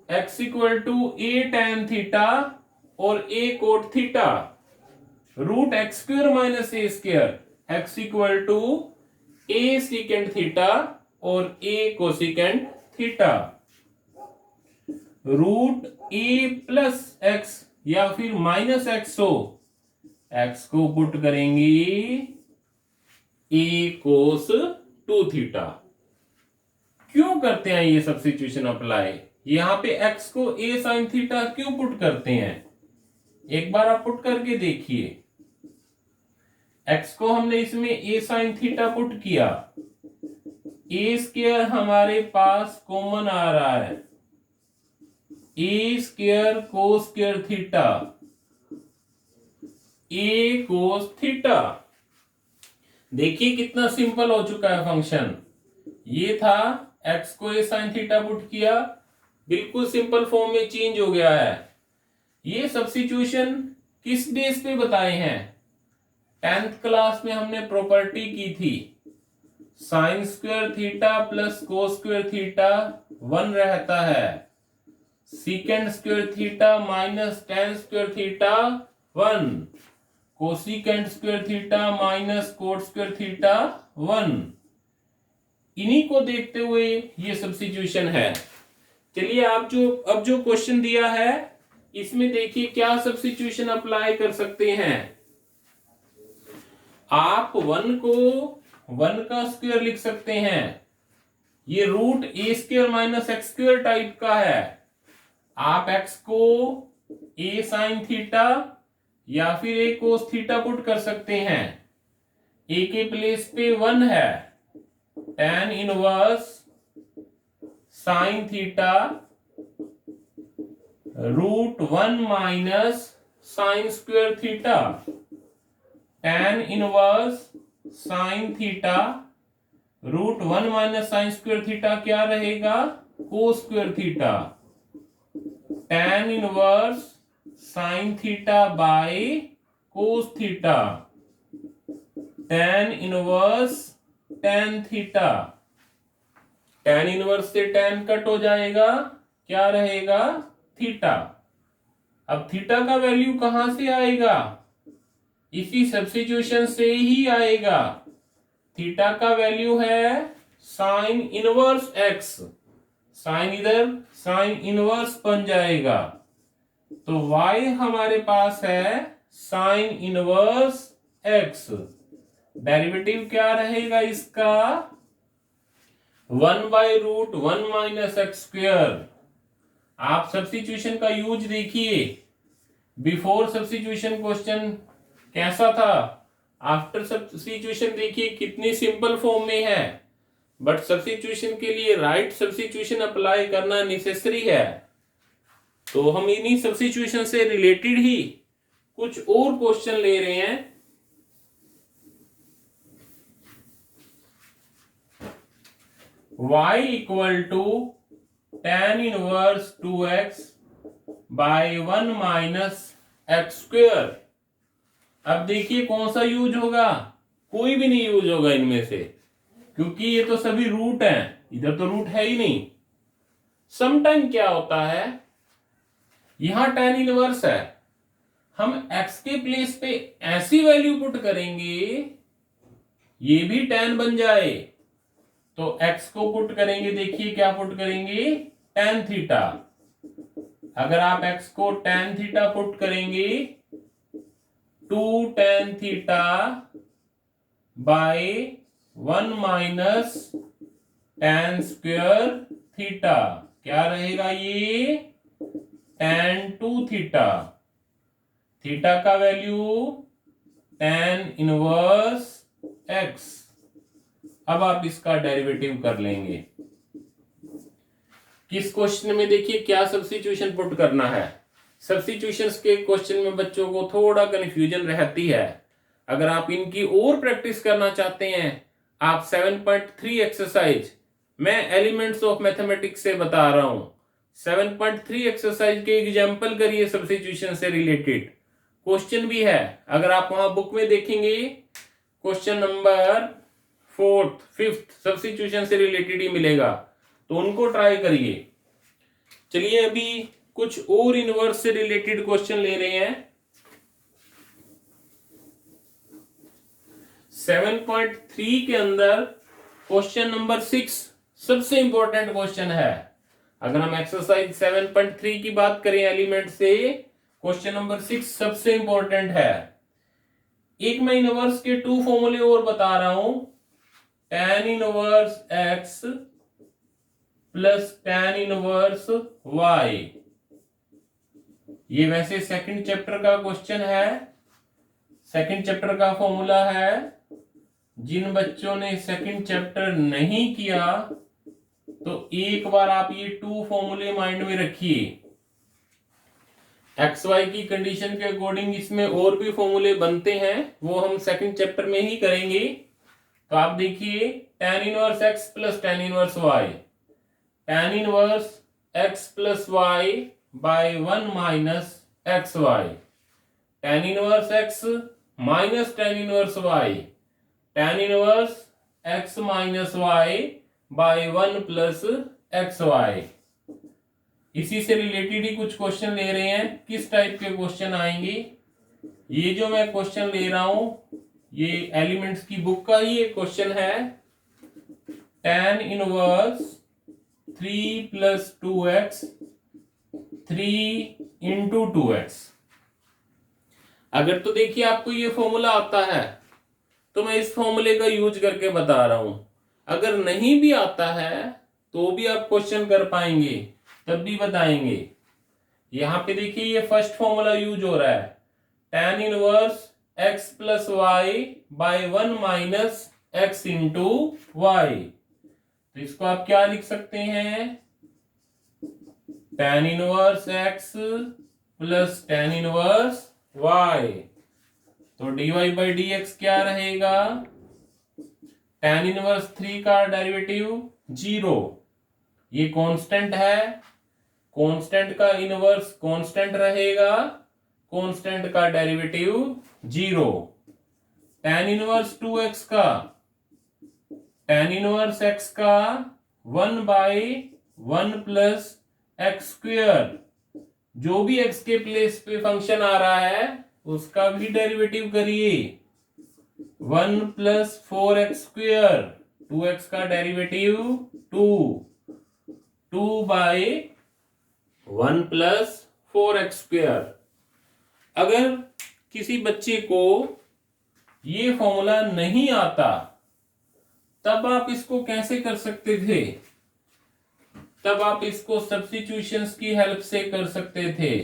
x equal to a tan theta और a cot theta, root x square minus a square x equal to a secant theta और a cosecant theta, root a plus x या फिर minus x हो, x को put करेंगे a cos 2 theta. क्यों करते हैं ये सब्स्टिट्यूशन अप्लाई, यहां पे x को a साइन थीटा क्यों पुट करते हैं, एक बार आप पुट करके देखिए। x को हमने इसमें a साइन थीटा पुट किया, a स्क्वायर हमारे पास कॉमन आ रहा है, a square cos square theta a cos theta. देखिए कितना सिंपल हो चुका है फंक्शन, ये था x को a साइन थीटा पुट किया, बिल्कुल सिंपल फॉर्म में चेंज हो गया है। ये सब्स्टिट्यूशन किस बेस पे बताए हैं, 10th क्लास में हमने प्रॉपर्टी की थी, sign square theta plus cos square theta 1 रहता है, secant square theta minus ten square theta 1, cosecant square theta minus cot square theta 1। इन्हीं को देखते हुए ये सब्स्टिट्यूशन है। चलिए आप अब जो क्वेश्चन दिया है इसमें देखिए क्या सब्स्टिट्यूशन अप्लाई कर सकते हैं। आप 1 को 1 का स्क्वायर लिख सकते हैं, ये root a square minus x square type का है। आप x को a साइन थीटा या फिर a कोस थीटा पुट कर सकते हैं, a के प्लेस पे 1 है, tan inverse sine theta root 1 minus sine square theta, tan inverse sine theta root 1 minus sine square theta क्या रहेगा, cos square theta, tan inverse sine theta by cos theta, tan inverse tan theta, tan inverse से tan cut हो जाएगा, क्या रहेगा, theta. अब theta का value कहां से आएगा, इसी सब्स्टिट्यूशन से ही आएगा। थीटा का वैल्यू है साइन इनवर्स एक्स, साइन इधर साइन इनवर्स बन जाएगा, तो y हमारे पास है साइन इनवर्स x, डेरिवेटिव क्या रहेगा इसका, 1 by root 1 minus x square. आप सब्स्टिट्यूशन का यूज देखिए, बिफोर सब्स्टिट्यूशन क्वेश्चन कैसा था, आफ्टर सब्स्टिट्यूशन देखिए कितनी सिंपल फॉर्म में है, बट सब्स्टिट्यूशन के लिए राइट सब्स्टिट्यूशन अप्लाई करना नेसेसरी है। तो हम इन्हीं सब्स्टिट्यूशन से रिलेटेड ही कुछ और क्वेश्चन ले रहे हैं। y equal to tan inverse 2x by 1 minus x square. अब देखिए कौन सा यूज होगा, कोई भी नहीं यूज होगा इनमें से, क्योंकि ये तो सभी रूट हैं, इधर तो रूट है ही नहीं। समटाइम क्या होता है, यहां tan इनवर्स है, हम x के प्लेस पे ऐसी वैल्यू पुट करेंगे ये भी tan बन जाए, तो x को पुट करेंगे, देखिए क्या पुट करेंगे, tan थीटा। अगर आप x को tan थीटा पुट करेंगे 2 tan theta by 1 minus tan square theta, क्या रहेगा ये, tan 2 थीटा। थीटा का वैल्यू tan इनवर्स x, अब आप इसका डेरिवेटिव कर लेंगे। किस क्वेश्चन में देखिए क्या सब्स्टिट्यूशन पुट करना है। सब्स्टिट्यूशंस के क्वेश्चन में बच्चों को थोड़ा कंफ्यूजन रहती है। अगर आप इनकी और प्रैक्टिस करना चाहते हैं, आप 7.3 एक्सरसाइज, मैं एलिमेंट्स ऑफ मैथमेटिक्स से बता रहा हूं, 7.3 एक्सरसाइज के एग्जाम्पल करिए सब्स्टिट्यूशन से रिलेटेड। क्वेश्चन भी है, अगर आप वहां बुक में देखेंगे question number 4th 5th substitution से रिलेटेड ही मिलेगा, तो उनको ट्राई करिए। चलिए अभी कुछ और इनवर्स से रिलेटेड क्वेश्चन ले रहे हैं। 7.3 के अंदर क्वेश्चन नंबर 6 सबसे इंपॉर्टेंट क्वेश्चन है। अगर हम एक्सरसाइज 7.3 की बात करें एलिमेंट से, क्वेश्चन नंबर 6 सबसे इंपॉर्टेंट है। एक मैं इनवर्स के 2 फॉर्मूले और बता रहा हूं, tan inverse x plus tan inverse y। ये वैसे सेकंड चैप्टर का क्वेश्चन है, सेकंड चैप्टर का फॉर्मूला है। जिन बच्चों ने सेकंड चैप्टर नहीं किया तो एक बार आप ये 2 फॉर्मूले माइंड में रखिए। एक्स वाई की कंडीशन के अकॉर्डिंग इसमें और भी फॉर्मूले बनते हैं, वो हम सेकंड चैप्टर में ही करेंगे। तो आप देखिए tan inverse x plus tan inverse y, tan inverse x plus y by 1 minus x y, tan inverse x minus tan inverse y, tan inverse x minus y by 1 plus x y. इसी से related ही कुछ question ले रहे हैं। किस type के question आएंगे, ये जो मैं क्वेश्चन ले रहा हूं ये एलिमेंट्स की बुक का ही एक क्वेश्चन है। tan inverse 3 plus 2x 3 into 2x। अगर तो देखिए आपको ये फॉर्मूला आता है तो मैं इस फॉर्मूले का यूज करके बता रहा हूं। अगर नहीं भी आता है तो भी आप क्वेश्चन कर पाएंगे, तब भी बताएंगे। यहां पे देखिए ये फर्स्ट फॉर्मूला यूज हो रहा है, tan inverse x plus y by 1 minus x into y. तो इसको आप क्या लिख सकते हैं, tan inverse x plus tan inverse y। तो dy बाई डी एक्स क्या रहेगा, tan इनवर्स 3 का डेरिवेटिव 0। ये कांस्टेंट है, कांस्टेंट का इनवर्स कांस्टेंट रहेगा, कांस्टेंट का डेरिवेटिव 0। tan इनवर्स 2x का, tan इनवर्स x का 1 बाई 1 प्लस एक्स स्क्वायर, जो भी x के प्लेस पे फंक्शन आ रहा है उसका भी डेरिवेटिव करिए। 1 प्लस 4x स्क्वायर, 2x का derivative 2 by 1 plus 4x square. अगर किसी बच्चे को ये फॉर्मूला नहीं आता तब आप इसको कैसे कर सकते थे, तब आप इसको सब्स्टिट्यूशंस की हेल्प से कर सकते थे।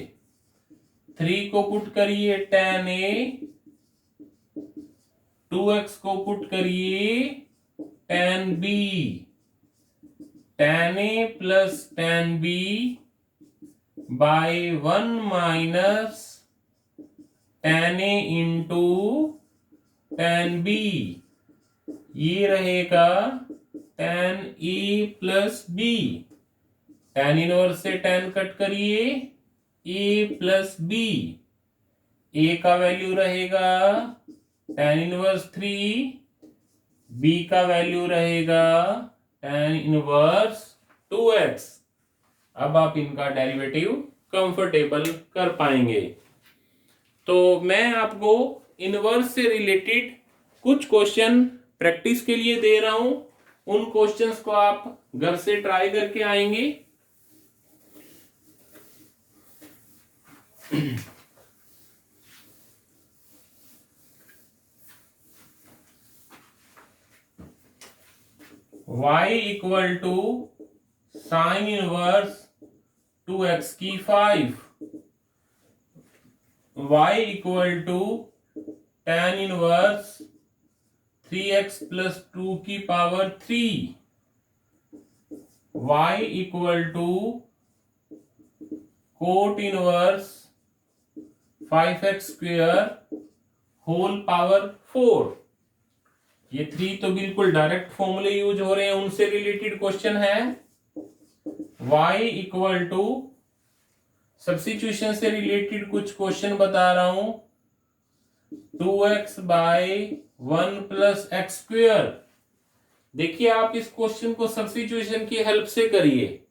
3 को पुट करिए tan a, 2x को पुट करिए tan b, tan a plus tan b by 1 minus tan a into tan b। ये रहेगा tan a plus b। tan inverse से tan कट करिए, a प्लस b। a का value रहेगा tan inverse 3, b का value रहेगा tan inverse 2x। अब आप इनका डेरिवेटिव कंफर्टेबल कर पाएंगे। तो मैं आपको इनवर्स से रिलेटेड कुछ क्वेश्चन प्रैक्टिस के लिए दे रहा हूं, उन क्वेश्चंस को आप घर से ट्राई करके आएंगे। y equal to sine inverse 2x की 5, y equal to tan inverse 3x plus 2 की power 3, y equal to cot inverse 5x square whole power 4। ये 3 तो बिल्कुल डायरेक्ट फॉर्मूले यूज हो रहे हैं, उनसे रिलेटेड क्वेश्चन है। y इक्वल टू सब्स्टिट्यूशन से रिलेटेड कुछ क्वेश्चन बता रहा हूं। 2x by 1 plus x square. देखिए आप इस क्वेश्चन को सब्स्टिट्यूशन की हेल्प से करिए।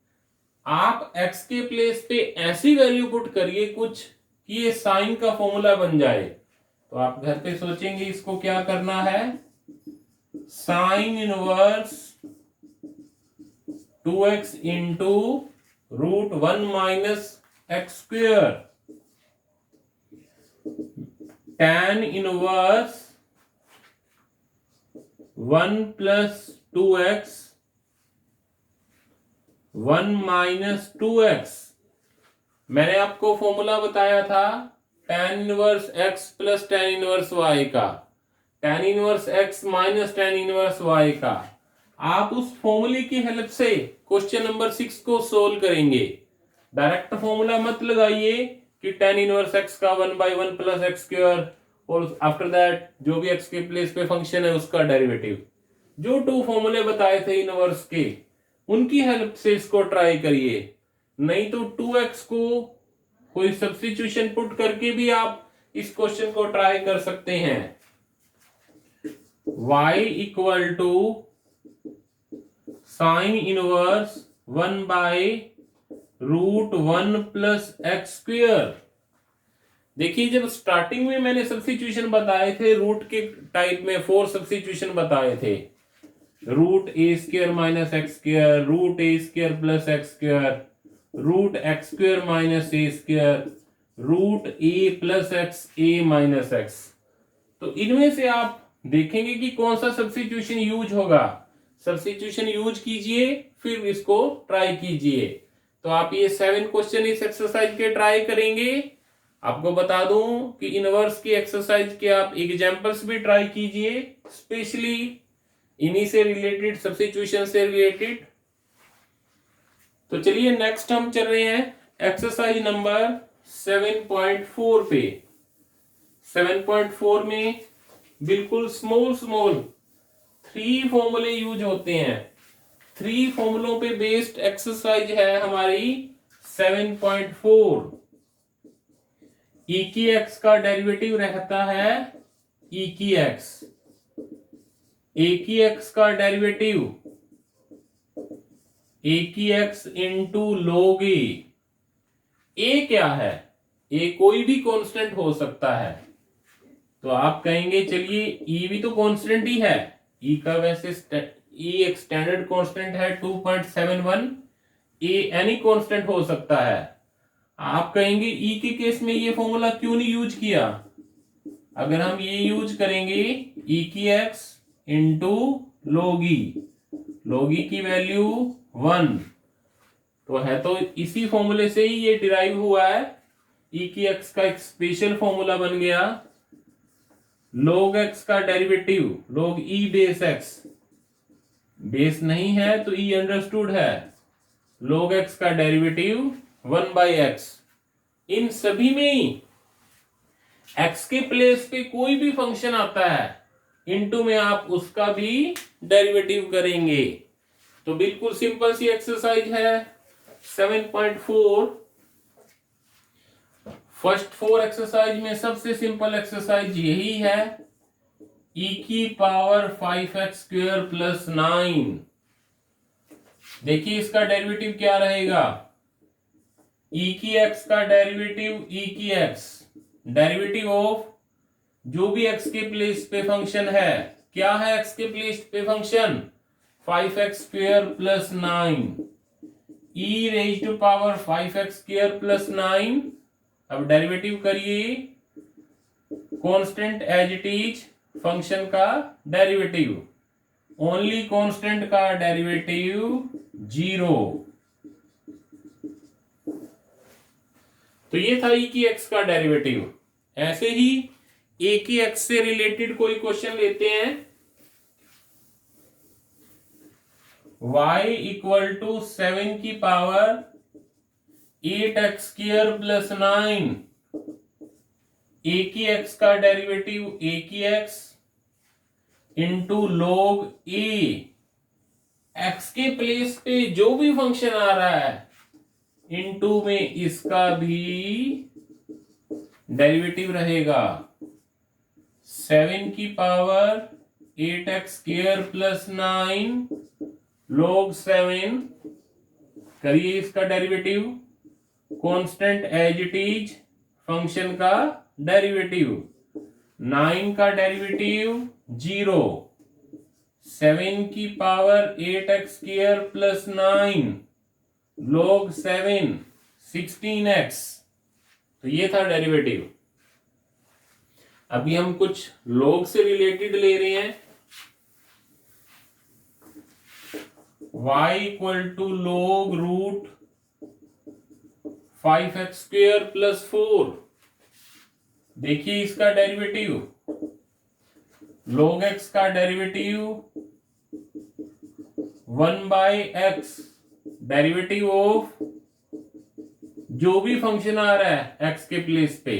आप x के प्लेस पे ऐसी वैल्यू पुट करिए कुछ कि ये साइन का फॉर्मूला बन जाए। तो आप घर पे सोचेंगे इसको क्या करना है। Sine inverse 2x into root 1 minus x square, tan inverse 1 plus 2x 1 minus 2x। मैंने आपको फॉर्मूला बताया था tan inverse x plus tan inverse y का, tan inverse x minus tan inverse y का। आप उस फॉर्मूले की हेल्प से क्वेश्चन नंबर 6 को सोल्व करेंगे। डायरेक्ट फॉर्मूला मत लगाइए कि tan इनवर्स x का 1 बाई 1 प्लस एक्स स्क्वायर और आफ्टर दैट जो भी x के प्लेस पे फंक्शन है उसका डेरिवेटिव। जो 2 फॉर्मूले बताए थे इनवर्स के, उनकी हेल्प से इसको ट्राई करिए। नहीं तो 2x को कोई सब्स्टिट्यूशन पुट करके भी आप इस क्वेश्चन को ट्राई कर सकते हैं। y equal to sine inverse 1 by root 1 plus x square. देखिए जब स्टार्टिंग में मैंने सब्स्टिट्यूशन बताए थे रूट के टाइप में 4 सब्स्टिट्यूशन बताए थे। Root a square minus x square, root a square plus x square, root x square minus a square, root a plus x a minus x. तो इनमें से आप देखेंगे कि कौन सा सब्स्टिट्यूशन यूज होगा। सब्स्टिट्यूशन यूज कीजिए फिर इसको ट्राई कीजिए। तो आप ये 7 क्वेश्चन इस एक्सरसाइज के ट्राई करेंगे। आपको बता दूं कि इनवर्स की एक्सरसाइज के आप एग्जांपल्स भी ट्राई कीजिए, स्पेशली इन्हीं से रिलेटेड, सब्स्टिट्यूशन से रिलेटेड। तो चलिए नेक्स्ट हम चल रहे हैं एक्सरसाइज नंबर 7.4 पे। 7.4 में बिल्कुल स्मॉल 3 फॉर्मूले यूज होते हैं। 3 फॉर्मूलों पे बेस्ड एक्सरसाइज है हमारी 7.4। ई की एक्स का डेरिवेटिव रहता है ई की एक्स, ए की एक्स का डेरिवेटिव ए की एक्स इंटू लॉग ए क्या है? ए कोई भी कांस्टेंट हो सकता है। तो आप कहेंगे चलिए ई भी तो कांस्टेंट ही है। ई का वैसे ई एक स्टैंडर्ड कांस्टेंट है 2.71। ए एनी कांस्टेंट हो सकता है। आप कहेंगे ई के केस में ये फॉर्मूला क्यों नहीं यूज किया? अगर हम ये यूज करेंगे ई की एक्स इंटू लॉग ई की वैल्यू 1, तो है तो इसी फॉर्मूले से ही ये डिराइव हुआ है। ई की एक्स का एक स्पेशल फॉर्मूला बन गया। log x का derivative log e base x, base नहीं है तो e अंडरस्टूड है। log x का डेरिवेटिव 1 बाई एक्स। इन सभी में ही x के प्लेस पे कोई भी फंक्शन आता है, इनटू में आप उसका भी डेरिवेटिव करेंगे। तो बिल्कुल सिंपल सी एक्सरसाइज है 7.4। फर्स्ट 4 एक्सरसाइज में सबसे सिंपल एक्सरसाइज यही है, e की पावर 5x स्क्वेयर प्लस 9। देखिए इसका डेरिवेटिव क्या रहेगा। e की x का डेरिवेटिव e की x, डेरिवेटिव ऑफ जो भी x के प्लेस पे फंक्शन है। क्या है x के प्लेस पे function? 5x square plus 9, e raise to power 5x square plus 9। अब डेरिवेटिव करिए, constant as it is, function का डेरिवेटिव, ओनली कांस्टेंट का डेरिवेटिव 0। तो ये था ई की एक्स का डेरिवेटिव। ऐसे ही ए की एक्स से रिलेटेड कोई क्वेश्चन लेते हैं। y इक्वल टू 7 की पावर 8x² प्लस 9, a की x का डेरिवेटिव a की x into log a, x के प्लेस पे जो भी फंक्शन आ रहा है इंटू में इसका भी डेरिवेटिव रहेगा। 7 की पावर 8x² प्लस 9 log 7, करिए इसका derivative, constant as it is, function का डेरिवेटिव, 9 का डेरिवेटिव 0, 7 की power 8x² plus 9 log 7 16x। तो ये था डेरिवेटिव। अभी हम कुछ log से रिलेटेड ले रहे हैं। y equal to log root 5x² plus 4, देखिए इसका डेरिवेटिव, log x का डेरिवेटिव 1/x, डेरिवेटिव ऑफ जो भी फंक्शन आ रहा है x के प्लेस पे,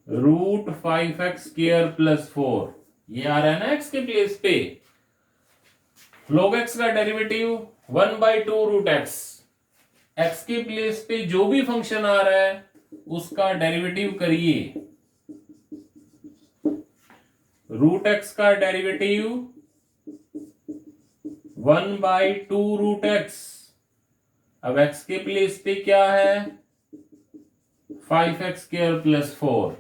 रूट 5x² प्लस 4, ये आ रहा है ना x के प्लेस पे, log x का डेरिवेटिव 1/2 रूट x, x के प्लेस पे जो भी फंक्शन आ रहा है उसका डेरिवेटिव करिए, रूट x का डेरिवेटिव 1/2 रूट x, अब x के प्लेस पे क्या है 5x² प्लस 4,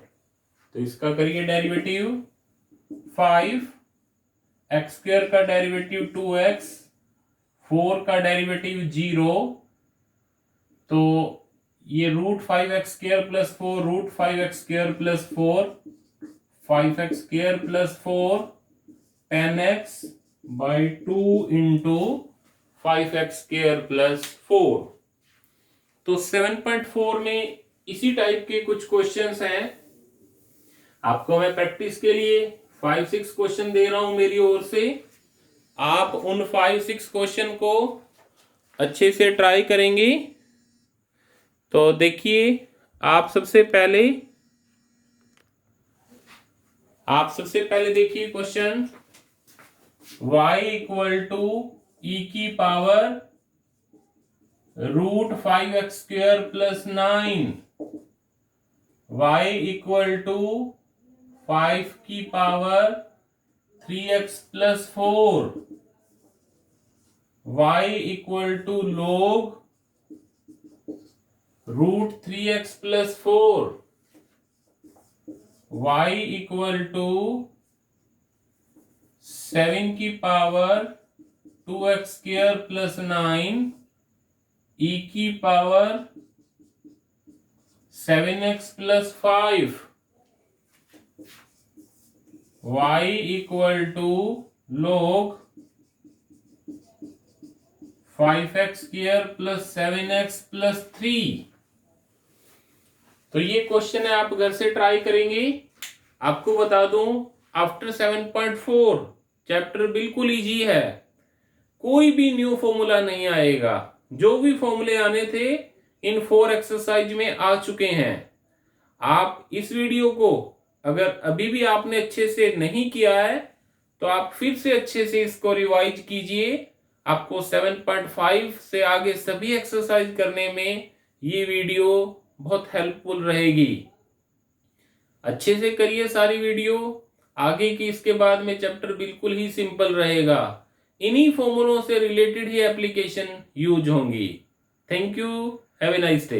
तो इसका करिए डेरिवेटिव 5, x² का डेरिवेटिव 2x, 4 का डेरिवेटिव 0, तो ये root 5x² plus 4 root 5x² plus 4, 5x² plus 4 10x/2 into 5x² plus 4। तो 7.4 में इसी टाइप के कुछ क्वेश्चंस हैं। आपको मैं प्रैक्टिस के लिए 5-6 क्वेश्चन दे रहा हूं मेरी ओर से, आप उन 5-6 क्वेश्चन को अच्छे से ट्राई करेंगे। तो देखिए, आप सबसे पहले देखिए question, y equal to e की power root 5x² plus 9, y equal to 5 की power 3x plus 4, y equal to log root 3x plus 4, y equal to 7 की पावर 2x² प्लस 9 e की power 7x plus 5, y equal to log 5x² plus 7x plus 3। तो ये question है, आप घर से try करेंगे। आपको बता दूं, आफ्टर 7.4 चैप्टर बिल्कुल इजी है, कोई भी न्यू फॉर्मूला नहीं आएगा, जो भी फॉर्मूले आने थे इन 4 एक्सरसाइज में आ चुके हैं। आप इस वीडियो को अगर अभी भी आपने अच्छे से नहीं किया है तो आप फिर से अच्छे से इसको रिवाइज कीजिए, आपको 7.5 से आगे सभी एक्सरसाइज करने में ये वीडियो बहुत हेल्पफुल रहेगी। अच्छे से करिए सारी वीडियो, आगे की इसके बाद में चैप्टर बिल्कुल ही सिंपल रहेगा, इन्हीं फॉर्मूलों से रिलेटेड ही एप्लीकेशन यूज होंगी। Thank you, have a nice day.